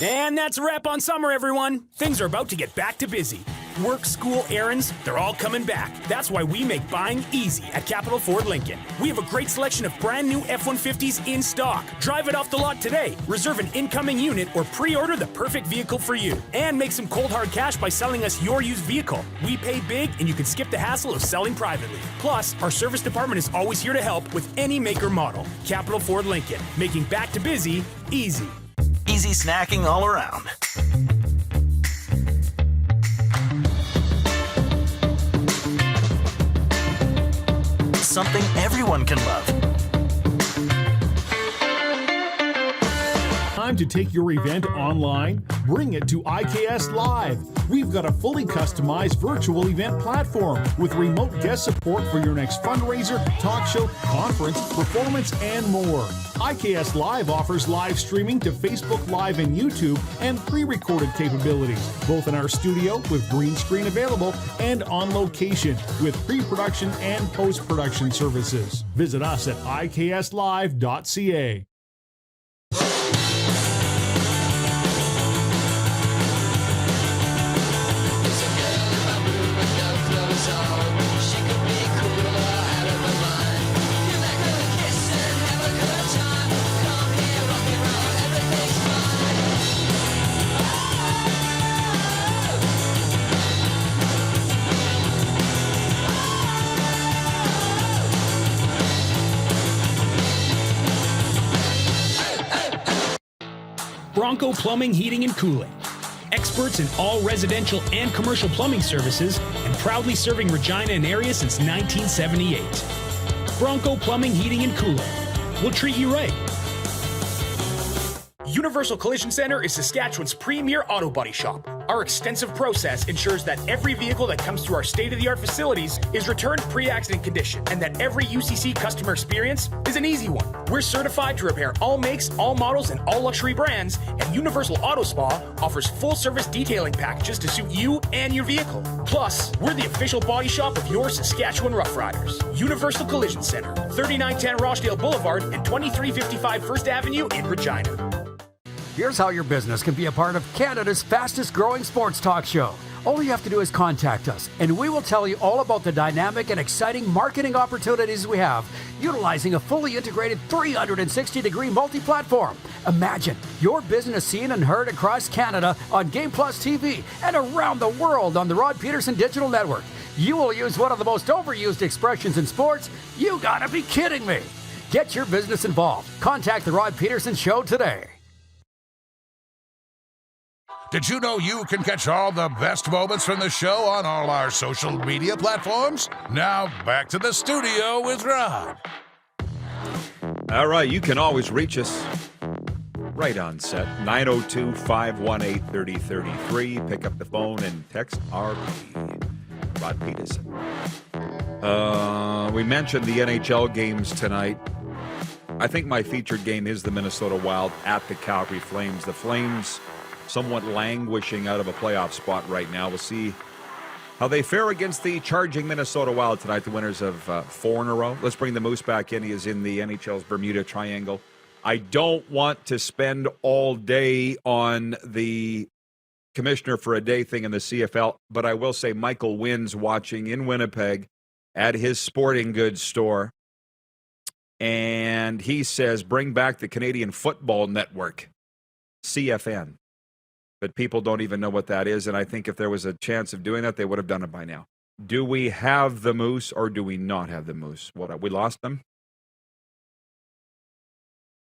And that's a wrap on summer, everyone. Things are about to get back to busy. Work, school, errands, they're all coming back. That's why we make buying easy at Capital Ford Lincoln. We have a great selection of brand new F-150s in stock. Drive it off the lot today. Reserve an incoming unit or pre-order the perfect vehicle for you. And make some cold hard cash by selling us your used vehicle. We pay big and you can skip the hassle of selling privately. Plus, our service department is always here to help with any make or model. Capital Ford Lincoln, making back to busy easy. Easy snacking all around. Something everyone can love. Time to take your event online? Bring it to IKS Live. We've got a fully customized virtual event platform with remote guest support for your next fundraiser, talk show, conference, performance, and more. IKS Live offers live streaming to Facebook Live and YouTube and pre-recorded capabilities, both in our studio with green screen available and on location with pre-production and post-production services. Visit us at ikslive.ca. Bronco Plumbing, Heating, and Cooling. Experts in all residential and commercial plumbing services and proudly serving Regina and area since 1978. Bronco Plumbing, Heating, and Cooling. We'll treat you right. Universal Collision Center is Saskatchewan's premier auto body shop. Our extensive process ensures that every vehicle that comes through our state-of-the-art facilities is returned pre-accident condition, and that every UCC customer experience is an easy one. We're certified to repair all makes, all models, and all luxury brands, and Universal Auto Spa offers full-service detailing packages to suit you and your vehicle. Plus, we're the official body shop of your Saskatchewan Rough Riders. Universal Collision Center, 3910 Rochdale Boulevard and 2355 First Avenue in Regina. Here's how your business can be a part of Canada's fastest growing sports talk show. All you have to do is contact us, and we will tell you all about the dynamic and exciting marketing opportunities we have, utilizing a fully integrated 360-degree multi-platform. Imagine your business seen and heard across Canada on Game Plus TV and around the world on the Rod Pedersen Digital Network. You will use one of the most overused expressions in sports. You gotta be kidding me. Get your business involved. Contact the Rod Pedersen Show today. Did you know you can catch all the best moments from the show on all our social media platforms? Now, back to the studio with Rod. All right, you can always reach us right on set, 902-518-3033. Pick up the phone and text RP, Rod Pedersen. We mentioned the NHL games tonight. I think my featured game is the Minnesota Wild at the Calgary Flames. The Flames somewhat languishing out of a playoff spot right now. We'll see how they fare against the charging Minnesota Wild tonight, the winners of 4 in a row. Let's bring the Moose back in. He is in the NHL's Bermuda Triangle. I don't want to spend all day on the commissioner for a day thing in the CFL, but I will say Michael Wynn's watching in Winnipeg at his sporting goods store, and he says, bring back the Canadian Football Network, CFN. But people don't even know what that is, and I think if there was a chance of doing that, they would have done it by now. Do we have the Moose, or do we not have the Moose? What, we lost them?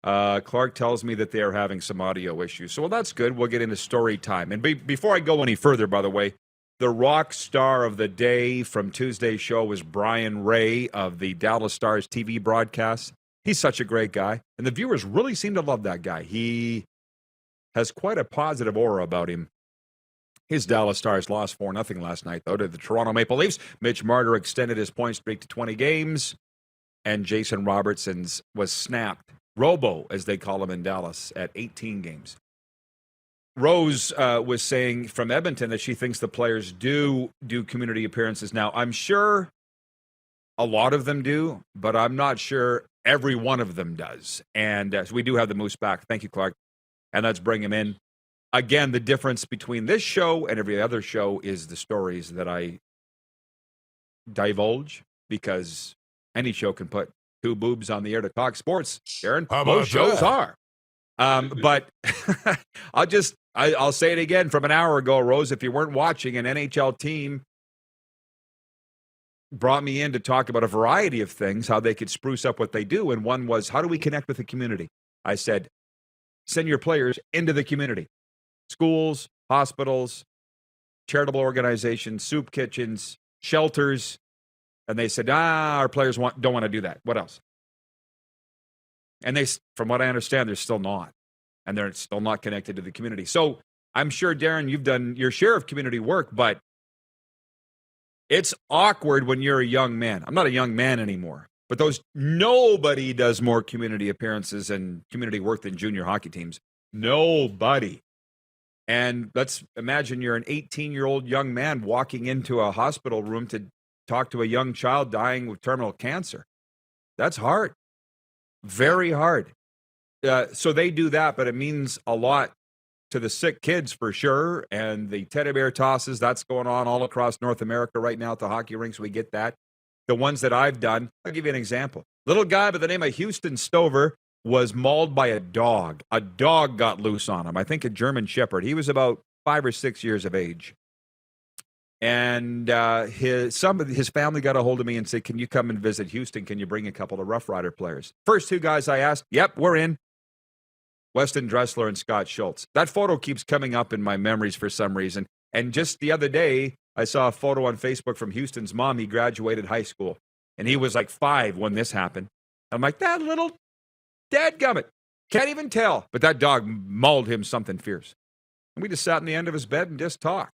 Clark tells me that they are having some audio issues. So, well, that's good. We'll get into story time. And before I go any further, by the way, the rock star of the day from Tuesday's show was Brian Ray of the Dallas Stars TV broadcast. He's such a great guy, and the viewers really seem to love that guy. He has quite a positive aura about him. His Dallas Stars lost 4-0 last night, though, to the Toronto Maple Leafs. Mitch Marner extended his point streak to 20 games, and Jason Robertson's was snapped. Robo, as they call him in Dallas, at 18 games. Rose was saying from Edmonton that she thinks the players do community appearances now. I'm sure a lot of them do, but I'm not sure every one of them does. And so we do have the Moose back. Thank you, Clark. And let's bring him in. Again, the difference between this show and every other show is the stories that I divulge, because any show can put 2 boobs on the air to talk sports, Sharon. Most shows are. But I'll say it again from an hour ago, Rose. If you weren't watching, an NHL team brought me in to talk about a variety of things, how they could spruce up what they do. And one was, how do we connect with the community? I said, send your players into the community. Schools, hospitals, charitable organizations, soup kitchens, shelters. And they said, our players don't want to do that. What else? And they, from what I understand, they're still not. And they're still not connected to the community. So I'm sure, Darren, you've done your share of community work, but it's awkward when you're a young man. I'm not a young man anymore. But nobody does more community appearances and community work than junior hockey teams. Nobody. And let's imagine you're an 18-year-old young man walking into a hospital room to talk to a young child dying with terminal cancer. That's hard. Very hard. So they do that, but it means a lot to the sick kids for sure. And the teddy bear tosses, that's going on all across North America right now at the hockey rinks. We get that. The ones that I've done, I'll give you an example. Little guy by the name of Houston Stover was mauled by a dog. A dog got loose on him. I think a German Shepherd. He was about 5 or 6 years of age. And his family got a hold of me and said, can you come and visit Houston? Can you bring a couple of Rough Rider players? First 2 guys I asked, yep, we're in. Weston Dressler and Scott Schultz. That photo keeps coming up in my memories for some reason. And just the other day, I saw a photo on Facebook from Houston's mom. He graduated high school, and he was like 5 when this happened. I'm like, that little dadgummit. Can't even tell. But that dog mauled him something fierce. And we just sat in the end of his bed and just talked.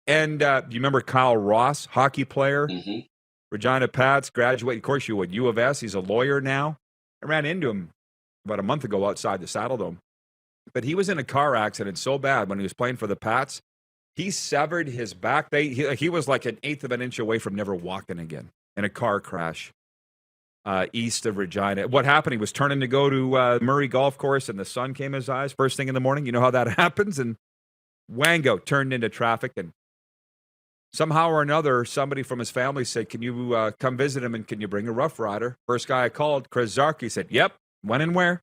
And do you remember Kyle Ross, hockey player? Mm-hmm. Regina Pats, graduated. Of course you would. U of S. He's a lawyer now. I ran into him about a month ago outside the Saddle Dome. But he was in a car accident so bad when he was playing for the Pats. He severed his back. He was like an eighth of an inch away from never walking again in a car crash east of Regina. What happened? He was turning to go to Murray Golf Course, and the sun came in his eyes first thing in the morning. You know how that happens? And wango turned into traffic. And somehow or another, somebody from his family said, can you come visit him, and can you bring a Rough Rider? First guy I called, Chris Zarki, said, yep. When and where?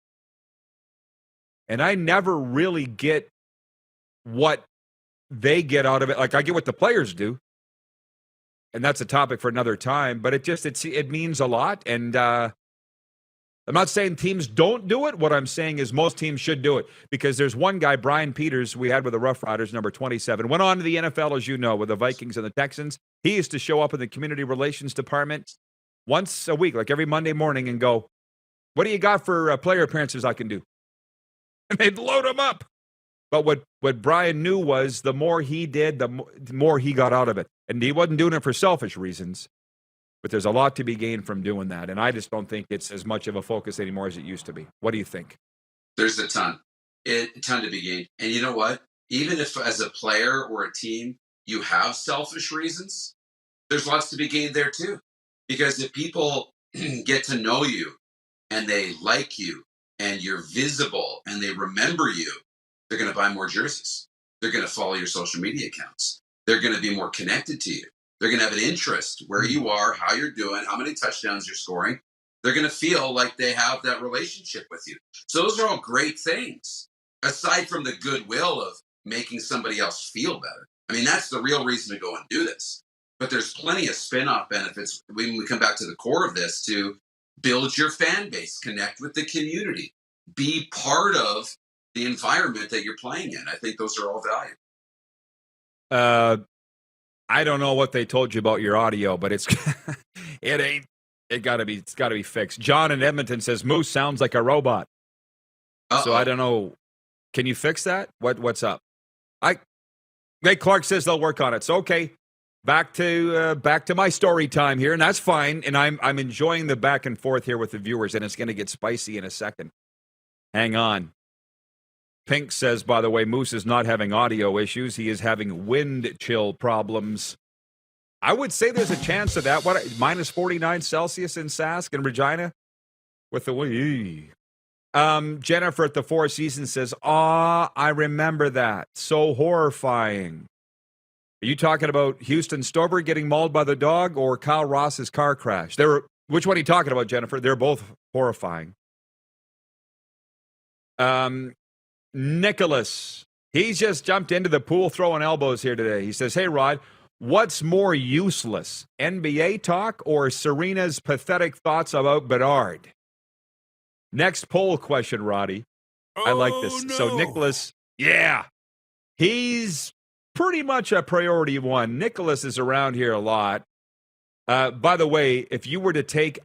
And I never really get what they get out of it. Like, I get what the players do, and that's a topic for another time, but it means a lot. And I'm not saying teams don't do it. What I'm saying is most teams should do it, because there's one guy, Brian Peters, we had with the Rough Riders, number 27, went on to the NFL, as you know, with the Vikings and the Texans. He used to show up in the community relations department once a week, like every Monday morning, and go, what do you got for player appearances I can do? And they'd load him up. But what Brian knew was the more he did, the more he got out of it. And he wasn't doing it for selfish reasons. But there's a lot to be gained from doing that. And I just don't think it's as much of a focus anymore as it used to be. What do you think? There's a ton to be gained. And you know what? Even if as a player or a team, you have selfish reasons, there's lots to be gained there too. Because if people get to know you and they like you and you're visible and they remember you, they're going to buy more jerseys. They're going to follow your social media accounts. They're going to be more connected to you. They're going to have an interest where you are, how you're doing, how many touchdowns you're scoring. They're going to feel like they have that relationship with you. So those are all great things, aside from the goodwill of making somebody else feel better. I mean, that's the real reason to go and do this. But there's plenty of spin-off benefits when we come back to the core of this, to build your fan base, connect with the community, be part of the environment that you're playing in. I think those are all valuable. I don't know what they told you about your audio, but it's it's got to be fixed. John in Edmonton says Moose sounds like a robot. So I don't know. Can you fix that? What's up? Clark says they'll work on it. So okay, back to my story time here, and that's fine. And I'm enjoying the back and forth here with the viewers, and it's going to get spicy in a second. Hang on. Pink says, by the way, Moose is not having audio issues. He is having wind chill problems. I would say there's a chance of that. What, minus 49 Celsius in Sask and Regina? With the wind. Jennifer at the Four Seasons says, I remember that. So horrifying. Are you talking about Houston Stover getting mauled by the dog or Kyle Ross's car crash? Which one are you talking about, Jennifer? They're both horrifying. Nicholas, he's just jumped into the pool throwing elbows here today. He says, hey, Rod, what's more useless, NBA talk or Serena's pathetic thoughts about Bedard? Next poll question, Roddy. I like this. No. So Nicholas, yeah, he's pretty much a priority one. Nicholas is around here a lot. By the way, if you were to take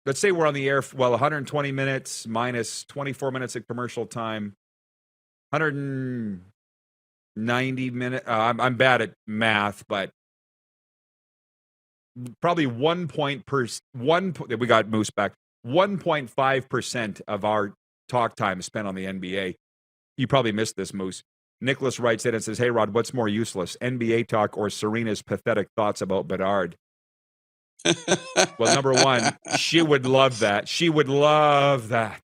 let's say we're on the air, 120 minutes minus 24 minutes of commercial time, 190 minutes. I'm bad at math, but probably we got Moose back. 1.5% of our talk time is spent on the NBA. You probably missed this, Moose. Nicholas writes in and says, hey, Rod, what's more useless, NBA talk or Serena's pathetic thoughts about Bedard? Well, number one, she would love that. She would love that.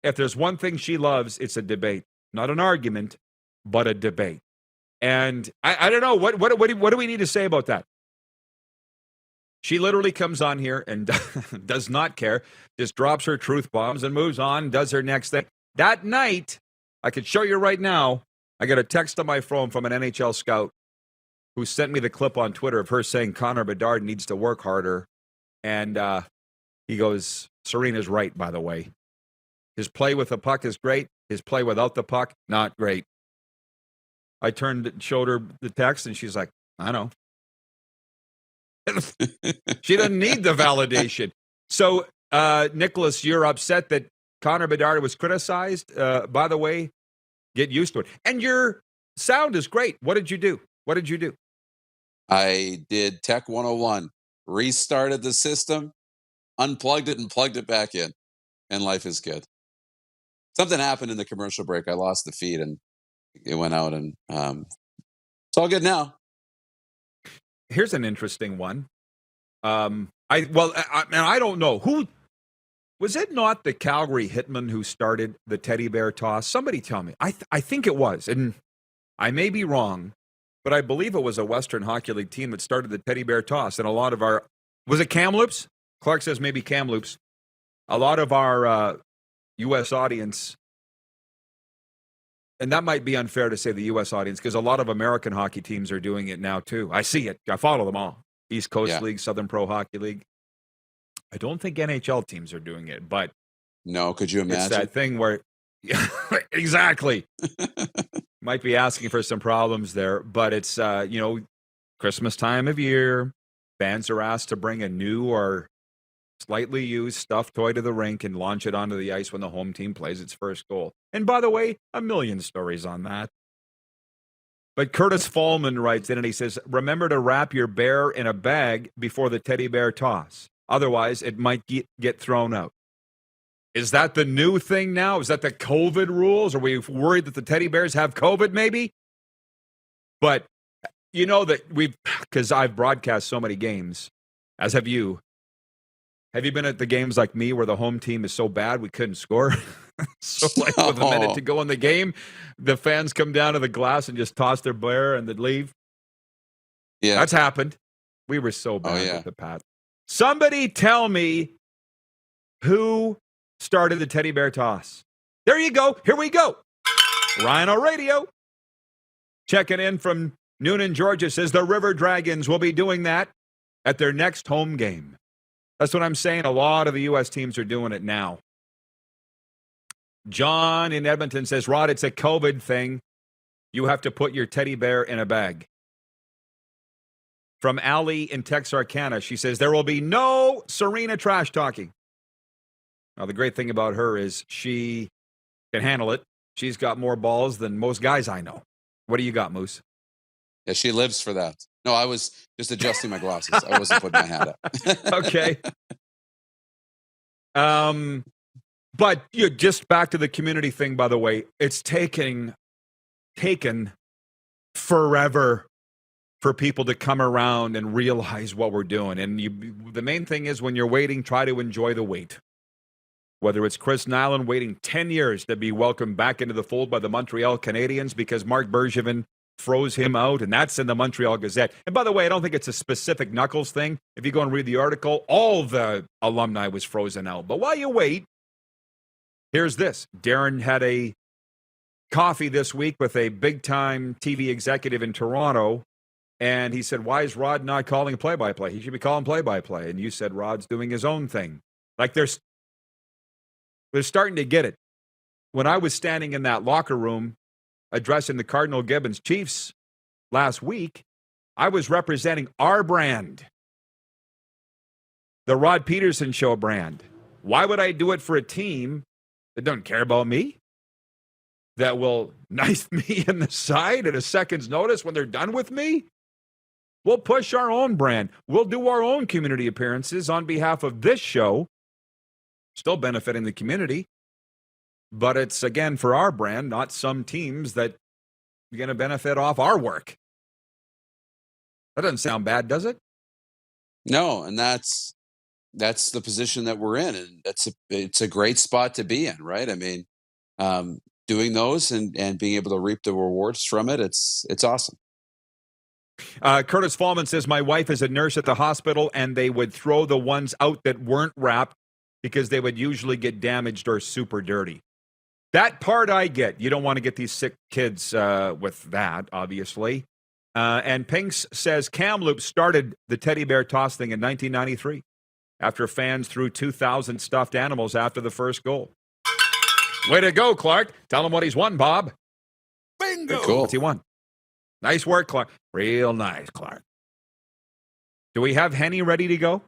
If there's one thing she loves, it's a debate. Not an argument, but a debate. And I don't know, what do we need to say about that? She literally comes on here and does not care, just drops her truth bombs and moves on, does her next thing. That night, I could show you right now, I got a text on my phone from an NHL scout who sent me the clip on Twitter of her saying Connor Bedard needs to work harder. And he goes, Serena's right, by the way. His play with the puck is great. His play without the puck, not great. I showed her the text, and she's like, I know. She doesn't need the validation. So, Nicholas, you're upset that Connor Bedard was criticized. By the way, get used to it. And your sound is great. What did you do? I did Tech 101, restarted the system, unplugged it, and plugged it back in, and life is good. Something happened in the commercial break. I lost the feed, and it went out, and it's all good now. Here's an interesting one. I don't know who was it. Not the Calgary Hitmen who started the teddy bear toss? Somebody tell me. I think it was, and I may be wrong, but I believe it was a Western Hockey League team that started the teddy bear toss. And a lot of our was it Kamloops? Clark says maybe Kamloops. A lot of our U.S. audience. And that might be unfair to say the U.S. audience because a lot of American hockey teams are doing it now, too. I see it. I follow them all. East Coast League, Southern Pro Hockey League. I don't think NHL teams are doing it, but... No, could you imagine? It's that thing where... exactly. Might be asking for some problems there, but it's, Christmas time of year. Fans are asked to bring a new or slightly used stuffed toy to the rink and launch it onto the ice when the home team plays its first goal. And by the way, a million stories on that. But Curtis Fallman writes in and he says, remember to wrap your bear in a bag before the teddy bear toss. Otherwise, it might get thrown out. Is that the new thing now? Is that the COVID rules? Are we worried that the teddy bears have COVID maybe? But you know that because I've broadcast so many games, as have you. Have you been at the games like me where the home team is so bad we couldn't score? So with a minute to go in the game, the fans come down to the glass and just toss their bear and then leave. Yeah. That's happened. We were so bad with the Pat. Somebody tell me who started the teddy bear toss. There you go. Here we go. Rhino Radio. Checking in from Noonan, Georgia, says the River Dragons will be doing that at their next home game. That's what I'm saying. A lot of the U.S. teams are doing it now. John in Edmonton says, Rod, it's a COVID thing. You have to put your teddy bear in a bag. From Allie in Texarkana, she says, there will be no Serena trash talking. Now, the great thing about her is she can handle it. She's got more balls than most guys I know. What do you got, Moose? Yeah, she lives for that. No, I was just adjusting my glasses. I wasn't putting my hat up. Okay. But just back to the community thing, by the way, it's taken forever for people to come around and realize what we're doing. And the main thing is when you're waiting, try to enjoy the wait. Whether it's Chris Nilan waiting 10 years to be welcomed back into the fold by the Montreal Canadiens because Mark Bergevin froze him out, and that's in the Montreal Gazette. And by the way, I don't think it's a specific Knuckles thing. If you go and read the article, all the alumni was frozen out. But while you wait, here's this. Darren had a coffee this week with a big-time TV executive in Toronto, and he said, why is Rod not calling play-by-play? He should be calling play-by-play. And you said Rod's doing his own thing. Like they're starting to get it. When I was standing in that locker room addressing the Cardinal Gibbons Chiefs last week, I was representing our brand, the Rod Pedersen Show brand. Why would I do it for a team that doesn't care about me, that will knife me in the side at a second's notice when they're done with me? We'll push our own brand. We'll do our own community appearances on behalf of this show, still benefiting the community. But it's, again, for our brand, not some teams that are going to benefit off our work. That doesn't sound bad, does it? No, and that's the position that we're in, and it's a great spot to be in, right? I mean, doing those and being able to reap the rewards from it, it's awesome. Curtis Fallman says, my wife is a nurse at the hospital, and they would throw the ones out that weren't wrapped because they would usually get damaged or super dirty. That part I get. You don't want to get these sick kids with that, obviously. And Pinks says Kamloops started the teddy bear toss thing in 1993 after fans threw 2,000 stuffed animals after the first goal. Way to go, Clark. Tell him what he's won, Bob. Bingo. Cool. What's he won? Nice work, Clark. Real nice, Clark. Do we have Henny ready to go?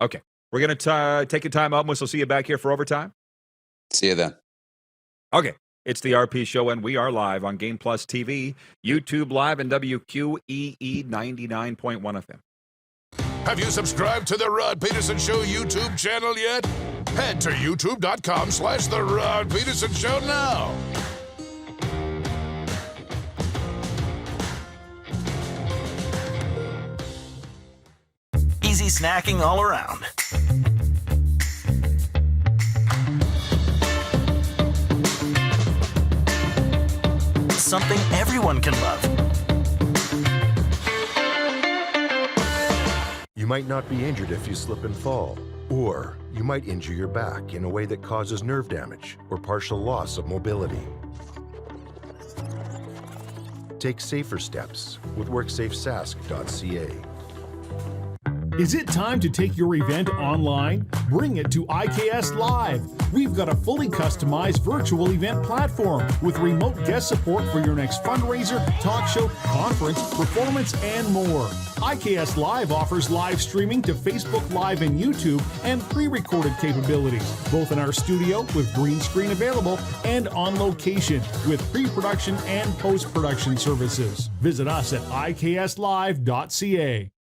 Okay. We're going to take a time out, and we'll see you back here for overtime. See you then. Okay. It's the RP Show, and we are live on Game Plus TV, YouTube Live, and WQEE 99.1 FM. Have you subscribed to the Rod Pedersen Show YouTube channel yet? Head to youtube.com/The Rod Pedersen Show now. Easy snacking all around. Something everyone can love. You might not be injured if you slip and fall, or you might injure your back in a way that causes nerve damage or partial loss of mobility. Take safer steps with WorksafeSask.ca. Is it time to take your event online? Bring it to IKS Live. We've got a fully customized virtual event platform with remote guest support for your next fundraiser, talk show, conference, performance, and more. IKS Live offers live streaming to Facebook Live and YouTube and pre-recorded capabilities, both in our studio with green screen available and on location with pre-production and post-production services. Visit us at ikslive.ca.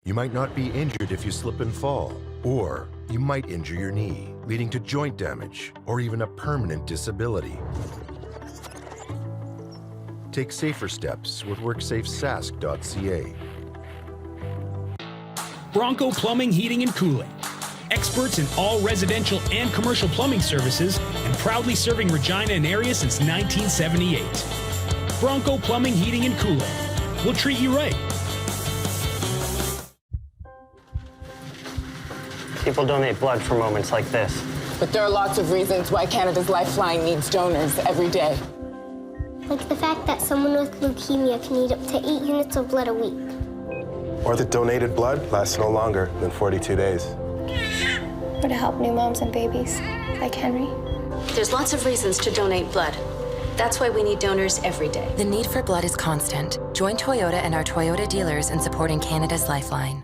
You might not be injured if you slip and fall, or you might injure your knee, leading to joint damage or even a permanent disability. Take safer steps with WorksafeSask.ca. Bronco Plumbing, Heating, and Cooling. Experts in all residential and commercial plumbing services and proudly serving Regina and area since 1978. Bronco Plumbing, Heating, and Cooling. We'll treat you right. People donate blood for moments like this. But there are lots of reasons why Canada's Lifeline needs donors every day. Like the fact that someone with leukemia can need up to 8 units of blood a week. Or that donated blood lasts no longer than 42 days. Or to help new moms and babies, like Henry. There's lots of reasons to donate blood. That's why we need donors every day. The need for blood is constant. Join Toyota and our Toyota dealers in supporting Canada's Lifeline.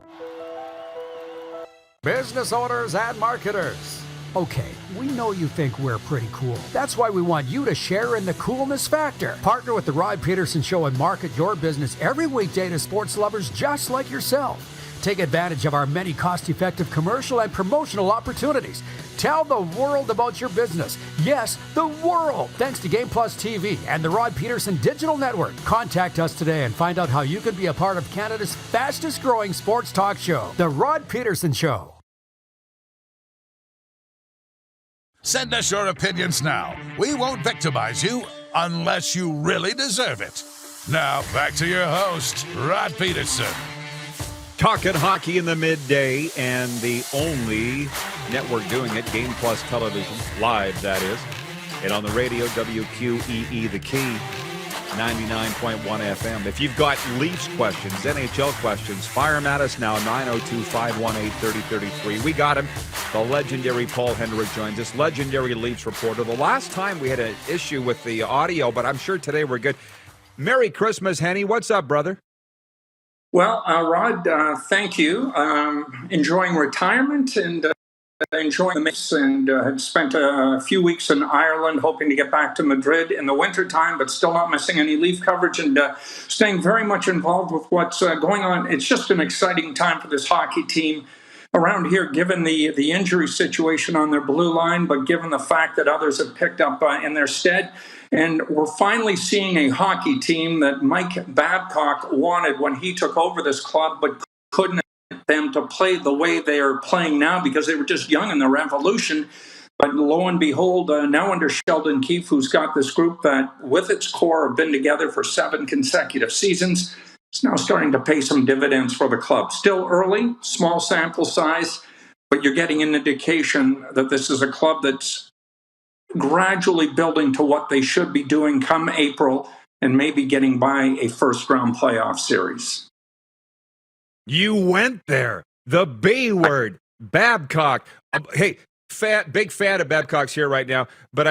Business owners and marketers. Okay, we know you think we're pretty cool. That's why we want you to share in the coolness factor. Partner with the Rod Pedersen Show and market your business every weekday to sports lovers just like yourself. Take advantage of our many cost-effective commercial and promotional opportunities. Tell the world about your business. Yes, the world. Thanks to Game Plus TV and the Rod Pedersen Digital Network. Contact us today and find out how you can be a part of Canada's fastest-growing sports talk show, The Rod Pedersen Show. Send us your opinions now. We won't victimize you unless you really deserve it. Now, back to your host, Rod Pedersen. Talking hockey in the midday, and the only network doing it, Game Plus Television, live, that is. And on the radio, WQEE The Key, 99.1 FM. If you've got Leafs questions, NHL questions, fire them at us now, 902-518-3033. We got him. The legendary Paul Hendrick joins us, legendary Leafs reporter. The last time we had an issue with the audio, but I'm sure today we're good. Merry Christmas, Henny. What's up, brother? Well, Rod, thank you. Enjoying retirement and enjoying the mix, and had spent a few weeks in Ireland, hoping to get back to Madrid in the wintertime, but still not missing any Leaf coverage and staying very much involved with what's going on. It's just an exciting time for this hockey team around here, given the injury situation on their blue line, but given the fact that others have picked up in their stead. And we're finally seeing a hockey team that Mike Babcock wanted when he took over this club, but couldn't get them to play the way they are playing now because they were just young in their evolution. But lo and behold, now under Sheldon Keefe, who's got this group that with its core have been together for 7 consecutive seasons, It's now starting to pay some dividends for the club. Still early, small sample size, but you're getting an indication that this is a club that's gradually building to what they should be doing come April and maybe getting by a first-round playoff series. You went there. The B word, Babcock. Hey, big fan of Babcock's here right now. But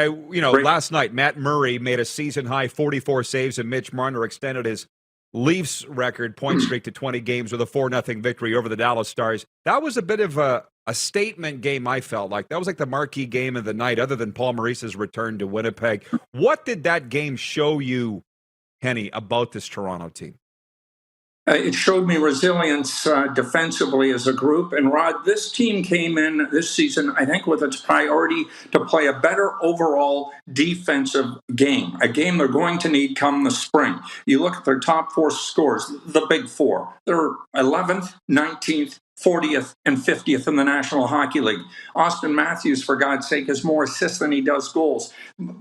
last night, Matt Murray made a season-high 44 saves, and Mitch Marner extended his Leafs record point streak to 20 games with a 4-0 victory over the Dallas Stars. That was a bit of a statement game, I felt like. That was like the marquee game of the night, other than Paul Maurice's return to Winnipeg. What did that game show you, Henny, about this Toronto team? It showed me resilience defensively as a group. And Rod, this team came in this season, I think, with its priority to play a better overall defensive game, a game they're going to need come the spring. You look at their top four scores, the big four. They're 11th, 19th, 40th and 50th in the National Hockey League. Austin Matthews, for God's sake, has more assists than he does goals.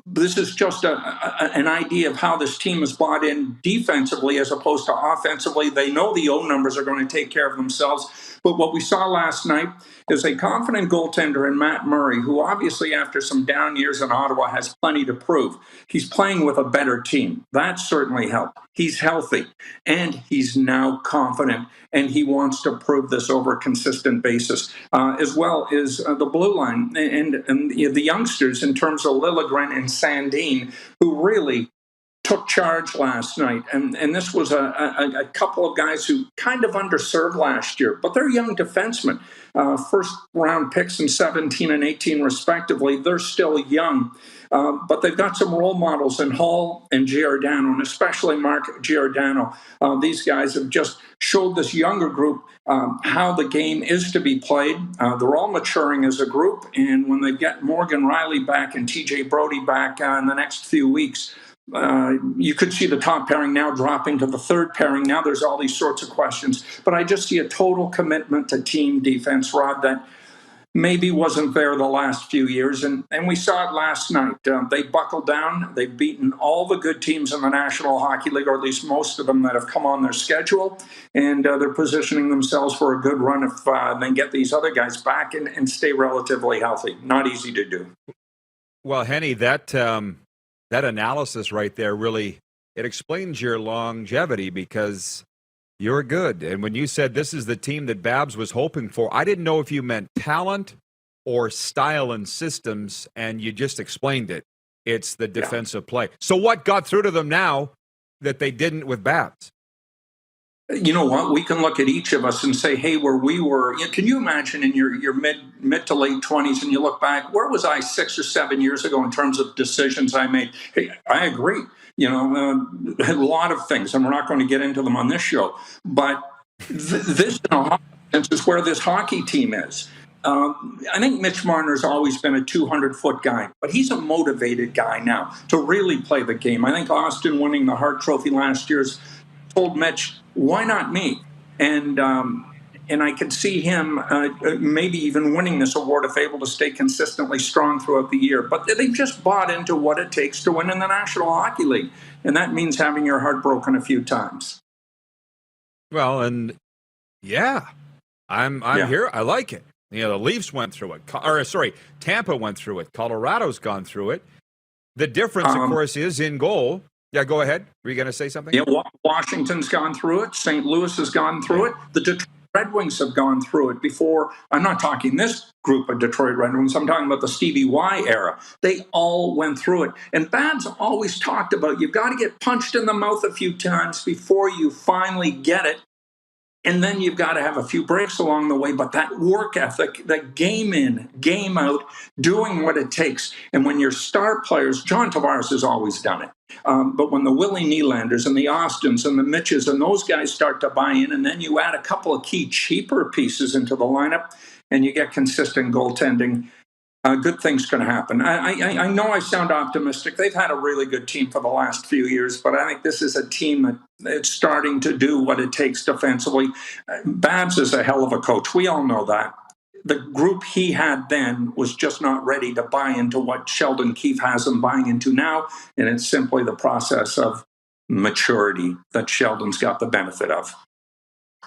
This is just an idea of how this team is bought in defensively as opposed to offensively. They know the O numbers are going to take care of themselves. But what we saw last night is a confident goaltender in Matt Murray, who obviously after some down years in Ottawa has plenty to prove. He's playing with a better team. That certainly helped. He's healthy, and he's now confident, and he wants to prove this over a consistent basis, as well as the blue line and the youngsters in terms of Liljegren and Sandin, who really took charge last night. And this was a couple of guys who kind of underserved last year, but they're young defensemen. First round picks in 17 and 18 respectively. They're still young, but they've got some role models in Hall and Giordano, and especially Mark Giordano. These guys have just showed this younger group how the game is to be played. They're all maturing as a group, and when they get Morgan Riley back and TJ Brody back in the next few weeks, you could see the top pairing now dropping to the third pairing. Now there's all these sorts of questions. But I just see a total commitment to team defense, Rod, that maybe wasn't there the last few years. And we saw it last night. They buckled down. They've beaten all the good teams in the National Hockey League, or at least most of them that have come on their schedule. And they're positioning themselves for a good run if they get these other guys back and stay relatively healthy. Not easy to do. Well, Henny, that analysis right there really, it explains your longevity because you're good. And when you said this is the team that Babs was hoping for, I didn't know if you meant talent or style and systems, and you just explained it. It's the defensive play. So what got through to them now that they didn't with Babs? You know what? We can look at each of us and say, hey, where we were, can you imagine in your mid to late 20s and you look back, where was I 6 or 7 years ago in terms of decisions I made? Hey, I agree. A lot of things, and we're not going to get into them on this show, but this in a hockey sense is where this hockey team is. I think Mitch Marner's always been a 200-foot guy, but he's a motivated guy now to really play the game. I think Austin winning the Hart Trophy last year's told Mitch, why not me? And I could see him maybe even winning this award if able to stay consistently strong throughout the year. But they've just bought into what it takes to win in the National Hockey League, and that means having your heart broken a few times. Well, and yeah, I'm here. I like it. The Leafs went through it. Tampa went through it. Colorado's gone through it. The difference, of course, is in goal. Yeah, go ahead. Were you going to say something? Yeah, Washington's gone through it. St. Louis has gone through it. The Detroit Red Wings have gone through it before. I'm not talking this group of Detroit Red Wings. I'm talking about the Stevie Y era. They all went through it. And Babs always talked about you've got to get punched in the mouth a few times before you finally get it. And then you've got to have a few breaks along the way. But that work ethic, that game in, game out, doing what it takes. And when your star players, John Tavares has always done it. But when the Willie Nylanders and the Austins and the Mitches and those guys start to buy in, and then you add a couple of key cheaper pieces into the lineup, and you get consistent goaltending, good things can happen. I know I sound optimistic. They've had a really good team for the last few years, but I think this is a team that's starting to do what it takes defensively. Babs is a hell of a coach. We all know that. The group he had then was just not ready to buy into what Sheldon Keefe has them buying into now, and it's simply the process of maturity that Sheldon's got the benefit of.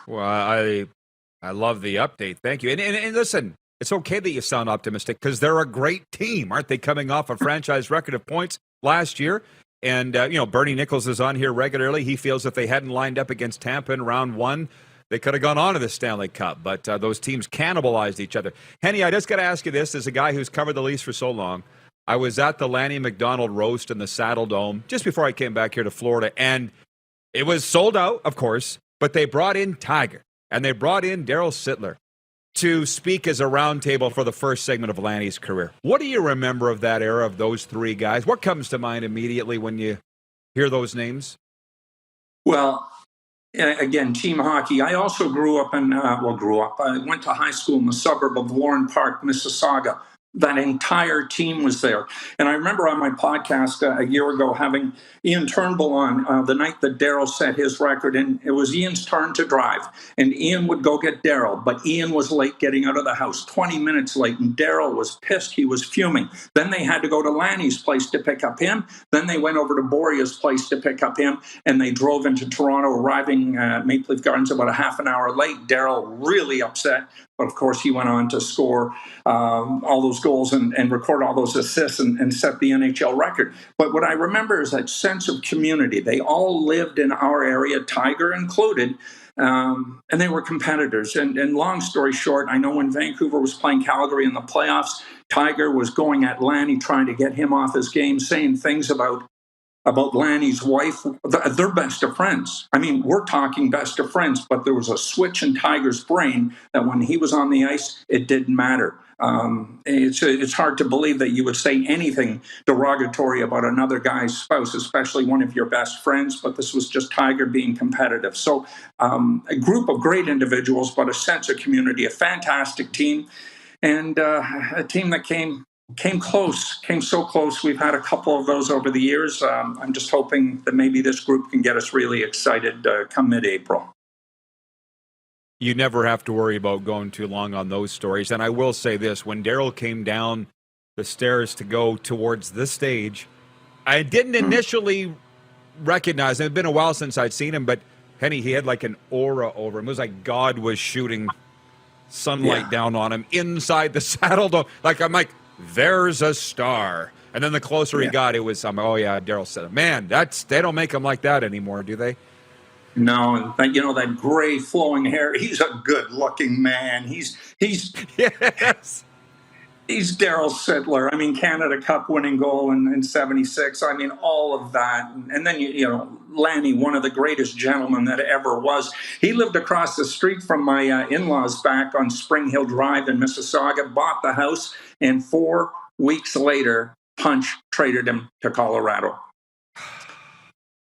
Well, I love the update. Thank you. And listen, it's okay that you sound optimistic because they're a great team. Aren't they coming off a franchise record of points last year? And, Bernie Nichols is on here regularly. He feels if they hadn't lined up against Tampa in round one, they could have gone on to the Stanley Cup. But those teams cannibalized each other. Henny, I just got to ask you this. As a guy who's covered the Leafs for so long, I was at the Lanny McDonald roast in the Saddle Dome just before I came back here to Florida. And it was sold out, of course, but they brought in Tiger. And they brought in Daryl Sittler to speak as a roundtable for the first segment of Lanny's career. What do you remember of that era, of those three guys? What comes to mind immediately when you hear those names? Well, again, team hockey. I also grew up I went to high school in the suburb of Lauren Park, Mississauga. That entire team was there. And I remember on my podcast a year ago having Ian Turnbull on the night that Daryl set his record, and it was Ian's turn to drive. And Ian would go get Daryl, but Ian was late getting out of the house, 20 minutes late, and Daryl was pissed. He was fuming. Then they had to go to Lanny's place to pick up him. Then they went over to Boria's place to pick up him, and they drove into Toronto, arriving at Maple Leaf Gardens about a half an hour late. Daryl really upset. But of course, he went on to score all those goals and record all those assists and set the NHL record. But what I remember is that sense of community. They all lived in our area, Tiger included, and they were competitors. And long story short, I know when Vancouver was playing Calgary in the playoffs, Tiger was going at Lanny, trying to get him off his game, saying things about Lanny's wife. They're best of friends. I mean, we're talking best of friends, but there was a switch in Tiger's brain that when he was on the ice, it didn't matter. It's hard to believe that you would say anything derogatory about another guy's spouse, especially one of your best friends, but this was just Tiger being competitive. So a group of great individuals, but a sense of community, a fantastic team, and a team that came so close. We've had a couple of those over the years. I'm just hoping that maybe this group can get us really excited come mid-April. You never have to worry about going too long on those stories. And I will say this, when Daryl came down the stairs to go towards the stage, I didn't initially recognize him. It had been a while since I'd seen him, but Henny, he had like an aura over him. It was like God was shooting sunlight down on him inside the Saddle Dome. I'm like, there's a star. And then the closer he got, it was, Daryl said, man, they don't make him like that anymore, do they? No, that gray flowing hair, he's a good looking man. He's yes. He's Daryl Sittler. I mean, Canada Cup winning goal in 76. I mean, all of that. And then, Lanny, one of the greatest gentlemen that ever was. He lived across the street from my in-laws back on Spring Hill Drive in Mississauga, bought the house, and 4 weeks later, Punch traded him to Colorado.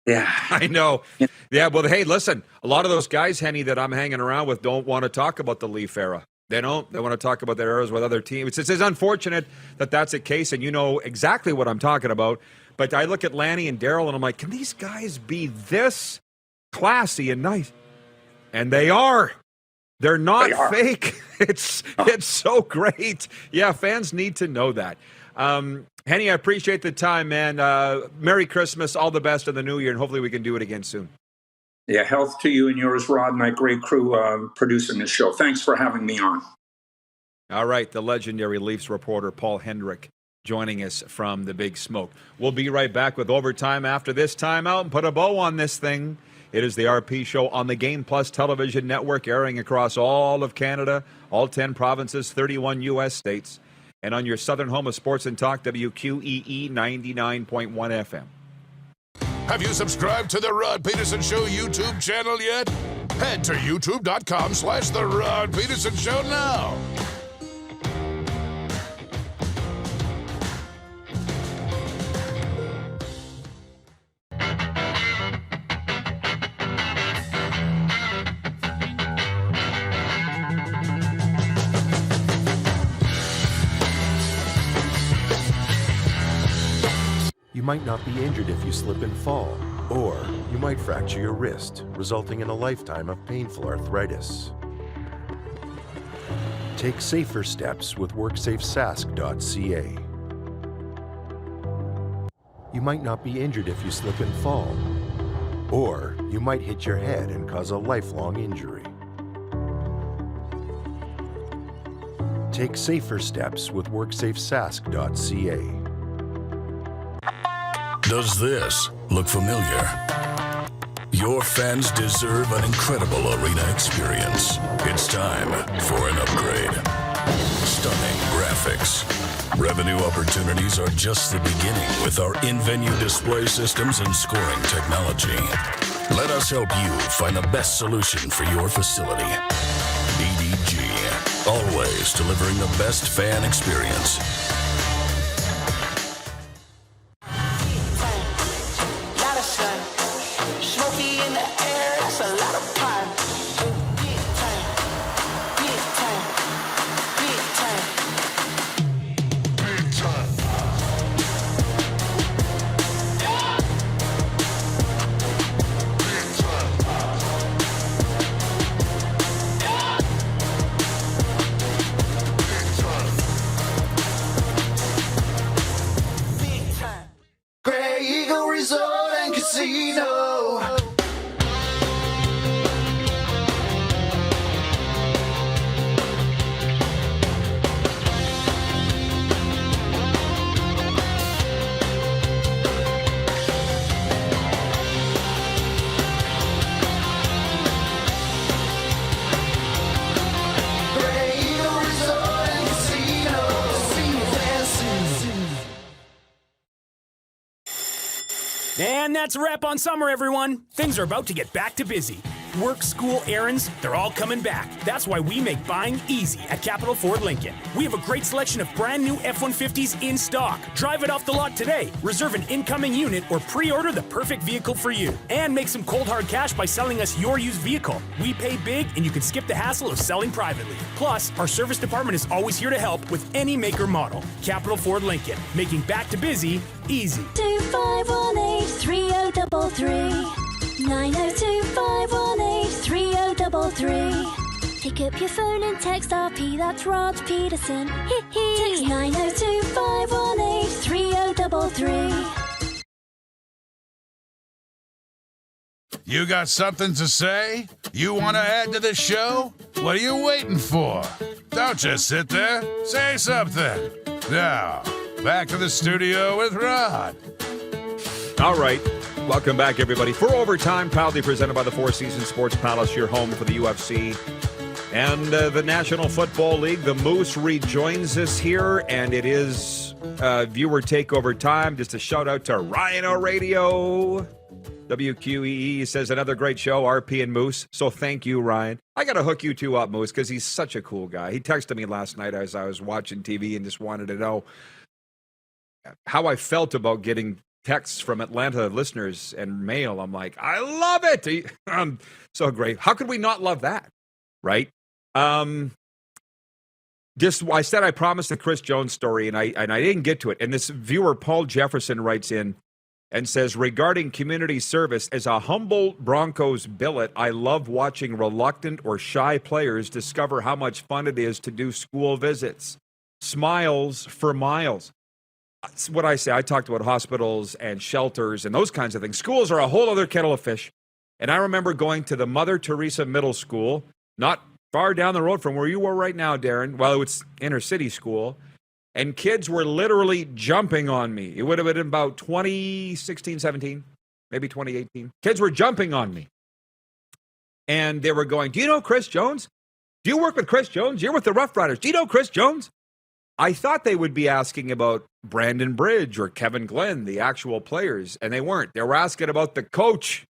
Yeah. I know. Yeah, well, hey, listen, a lot of those guys, Henny, that I'm hanging around with don't want to talk about the Leaf era. They don't. They want to talk about their eras with other teams. It's unfortunate that that's the case, and you know exactly what I'm talking about. But I look at Lanny and Daryl, and I'm like, can these guys be this classy and nice? And they are. They're not fake. It's so great. Yeah, fans need to know that. Henny, I appreciate the time, man. Merry Christmas, all the best in the new year, and hopefully we can do it again soon. Yeah, health to you and yours, Rod, and that great crew producing this show. Thanks for having me on. All right, the legendary Leafs reporter Paul Hendrick joining us from the Big Smoke. We'll be right back with overtime after this timeout and put a bow on this thing. It is the RP Show on the Game Plus television network, airing across all of Canada, all 10 provinces, 31 U.S. states, and on your southern home of sports and talk, WQEE 99.1 FM. Have you subscribed to the Rod Pedersen Show YouTube channel yet? Head to youtube.com/The Rod Pedersen Show now. You might not be injured if you slip and fall, or you might fracture your wrist, resulting in a lifetime of painful arthritis. Take safer steps with WorksafeSask.ca. You might not be injured if you slip and fall, Or you might hit your head and cause a lifelong injury. Take safer steps with WorksafeSask.ca. Does this look familiar? Your fans deserve an incredible arena experience. It's time for an upgrade. Stunning graphics. Revenue opportunities are just the beginning with our in-venue display systems and scoring technology. Let us help you find the best solution for your facility. EDG, always delivering the best fan experience. Lot of sun, smoky in the air, that's a lot of pine. Big time, big time, big time, big time. Grey Eagle Resort and Casino. Grey Eagle Resort and Casino. And that's a wrap on summer, everyone. Things are about to get back to busy. Work, school, errands, they're all coming back. That's why we make buying easy at Capital Ford Lincoln. We have a great selection of brand new F-150s in stock. Drive it off the lot today. Reserve an incoming unit or pre-order the perfect vehicle for you. And make some cold hard cash by selling us your used vehicle. We pay big and you can skip the hassle of selling privately. Plus, our service department is always here to help with any make or model. Capital Ford Lincoln, making back to busy easy. 25183033 902-518-3033. Pick up your phone and text RP, that's Rod Pedersen. Text 902-518-3033. You got something to say? You want to add to the show? What are you waiting for? Don't just sit there. Say something. Now, back to the studio with Rod. All right. Welcome back, everybody. For Overtime, proudly presented by the Four Seasons Sports Palace, your home for the UFC and the National Football League. The Moose rejoins us here, and it is viewer takeover time. Just a shout out to Rhino Radio. WQEE says another great show, RP and Moose. So thank you, Ryan. I got to hook you two up, Moose, because he's such a cool guy. He texted me last night as I was watching TV and just wanted to know how I felt about getting texts from Atlanta listeners and mail. I'm like, I love it. So great. How could we not love that? Right? I said I promised the Chris Jones story, and I didn't get to it. And this viewer, Paul Jefferson, writes in and says, regarding community service, as a humble Broncos billet, I love watching reluctant or shy players discover how much fun it is to do school visits. Smiles for miles. That's what I say. I talked about hospitals and shelters and those kinds of things. Schools are a whole other kettle of fish. And I remember going to the Mother Teresa Middle School, not far down the road from where you were right now, Darren. Well, it's inner city school. And kids were literally jumping on me. It would have been about 2016, 17, maybe 2018. Kids were jumping on me. And they were going, do you know Chris Jones? Do you work with Chris Jones? You're with the Rough Riders. Do you know Chris Jones? I thought they would be asking about Brandon Bridge or Kevin Glenn, the actual players, and they weren't. They were asking about the coach,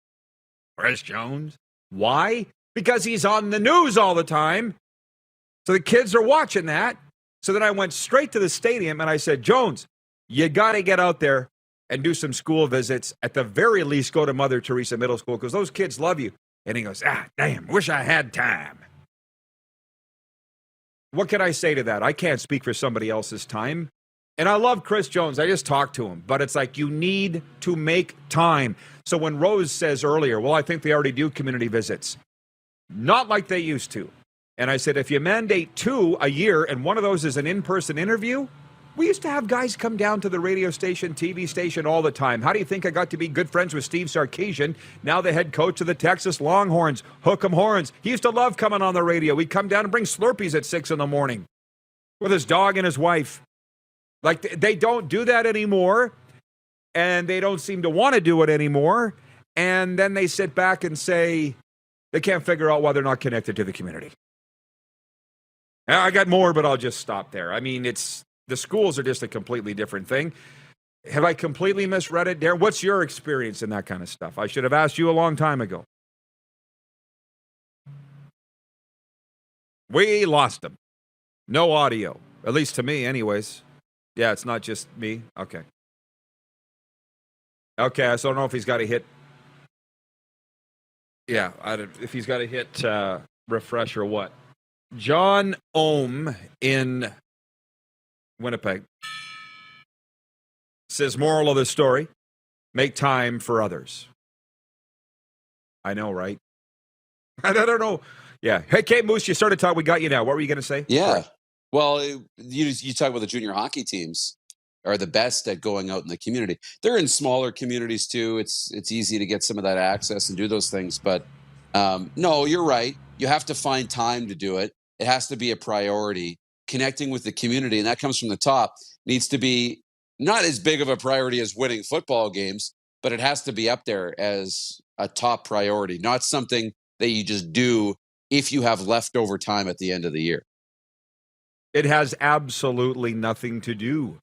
Chris Jones. Why? Because he's on the news all the time. So the kids are watching that. So then I went straight to the stadium and I said, Jones, you got to get out there and do some school visits. At the very least, go to Mother Teresa Middle School because those kids love you. And he goes, damn, wish I had time. What can I say to that? I can't speak for somebody else's time. And I love Chris Jones. I just talked to him. But it's like you need to make time. So when Rose says earlier, well, I think they already do community visits. Not like they used to. And I said, if you mandate 2 a year and one of those is an in-person interview, We used to have guys come down to the radio station, TV station all the time. How do you think I got to be good friends with Steve Sarkisian, now the head coach of the Texas Longhorns? Hook 'em horns. He used to love coming on the radio. We'd come down and bring Slurpees at 6 in the morning with his dog and his wife. Like, they don't do that anymore, and they don't seem to want to do it anymore. And then they sit back and say they can't figure out why they're not connected to the community. I got more, but I'll just stop there. I mean, the schools are just a completely different thing. Have I completely misread it, Darren? What's your experience in that kind of stuff? I should have asked you a long time ago. We lost them. No audio, at least to me anyways. Yeah, it's not just me. Okay. Okay, I don't know if he's got to hit. Yeah, if he's got to hit refresh or what. John Ohm in Winnipeg says, moral of the story, make time for others. I know, right? I don't know. Yeah. Hey, Kate Moose, you started talking. We got you now. What were you going to say? Yeah. Well, you talk about the junior hockey teams are the best at going out in the community. They're in smaller communities too. It's easy to get some of that access and do those things. But no, you're right. You have to find time to do it. It has to be a priority. Connecting with the community, and that comes from the top, needs to be not as big of a priority as winning football games, but it has to be up there as a top priority, not something that you just do if you have leftover time at the end of the year. It has absolutely nothing to do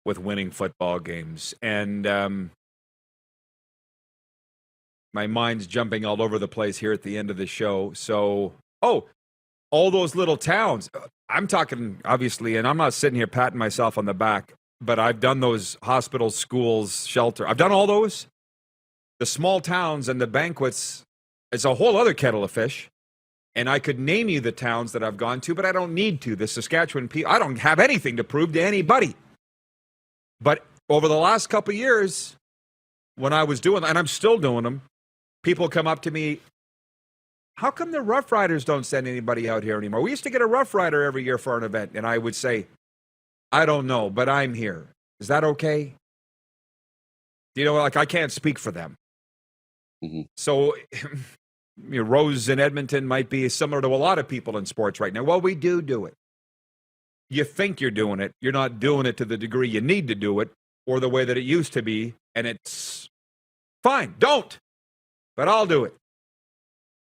with winning football games. And my mind's jumping all over the place here at the end of the show. So, all those little towns. I'm talking, obviously, and I'm not sitting here patting myself on the back, but I've done those hospitals, schools, shelter. I've done all those. The small towns and the banquets is a whole other kettle of fish. And I could name you the towns that I've gone to, but I don't need to. The Saskatchewan people, I don't have anything to prove to anybody. But over the last couple of years, when I was doing, and I'm still doing them, people come up to me, how come the Rough Riders don't send anybody out here anymore? We used to get a Rough Rider every year for an event. And I would say, I don't know, but I'm here. Is that okay? You know, like I can't speak for them. Mm-hmm. So Rose in Edmonton might be similar to a lot of people in sports right now. Well, we do it. You think you're doing it. You're not doing it to the degree you need to do it or the way that it used to be. And it's fine. Don't. But I'll do it.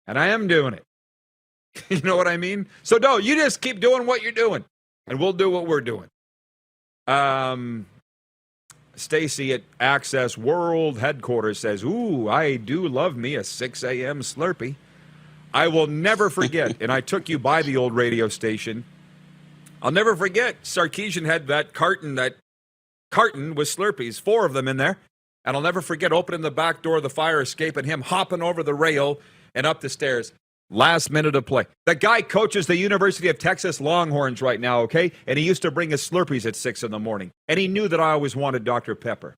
And I am doing it. You know what I mean? So don't. You just keep doing what you're doing. And we'll do what we're doing. Stacy at Access World Headquarters says, ooh, I do love me a 6 a.m. Slurpee. I will never forget, and I took you by the old radio station. I'll never forget, Sarkisian had that carton with Slurpees, 4 of them in there. And I'll never forget opening the back door of the fire escape and him hopping over the rail and up the stairs. Last minute of play. The guy coaches the University of Texas Longhorns right now, okay? And he used to bring his Slurpees at 6 in the morning. And he knew that I always wanted Dr. Pepper.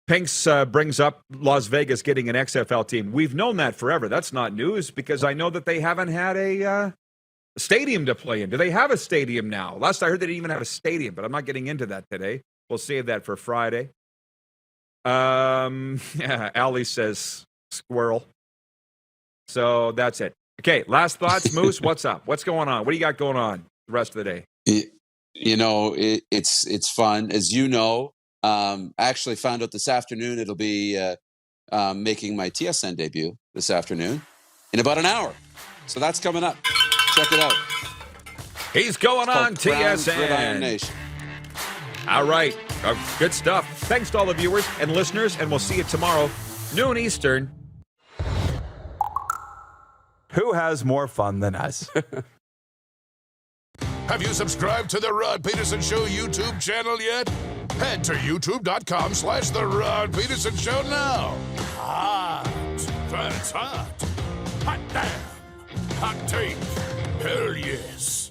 Pinks brings up Las Vegas getting an XFL team. We've known that forever. That's not news because I know that they haven't had a stadium to play in. Do they have a stadium now? Last I heard they didn't even have a stadium, but I'm not getting into that today. We'll save that for Friday. Yeah, Allie says squirrel. So that's it. Okay, last thoughts, Moose. What's up? What's going on? What do you got going on the rest of the day? It's fun. As you know, I actually found out this afternoon it'll be making my TSN debut this afternoon in about an hour. So that's coming up. Check it out. He's going on TSN. Nation. All right. Good stuff. Thanks to all the viewers and listeners, and we'll see you tomorrow, noon Eastern. Who has more fun than us? Have you subscribed to the Rod Pedersen Show YouTube channel yet? Head to youtube.com/The Rod Pedersen Show now. Hot. That's hot. Hot damn. Hot take. Hell yes.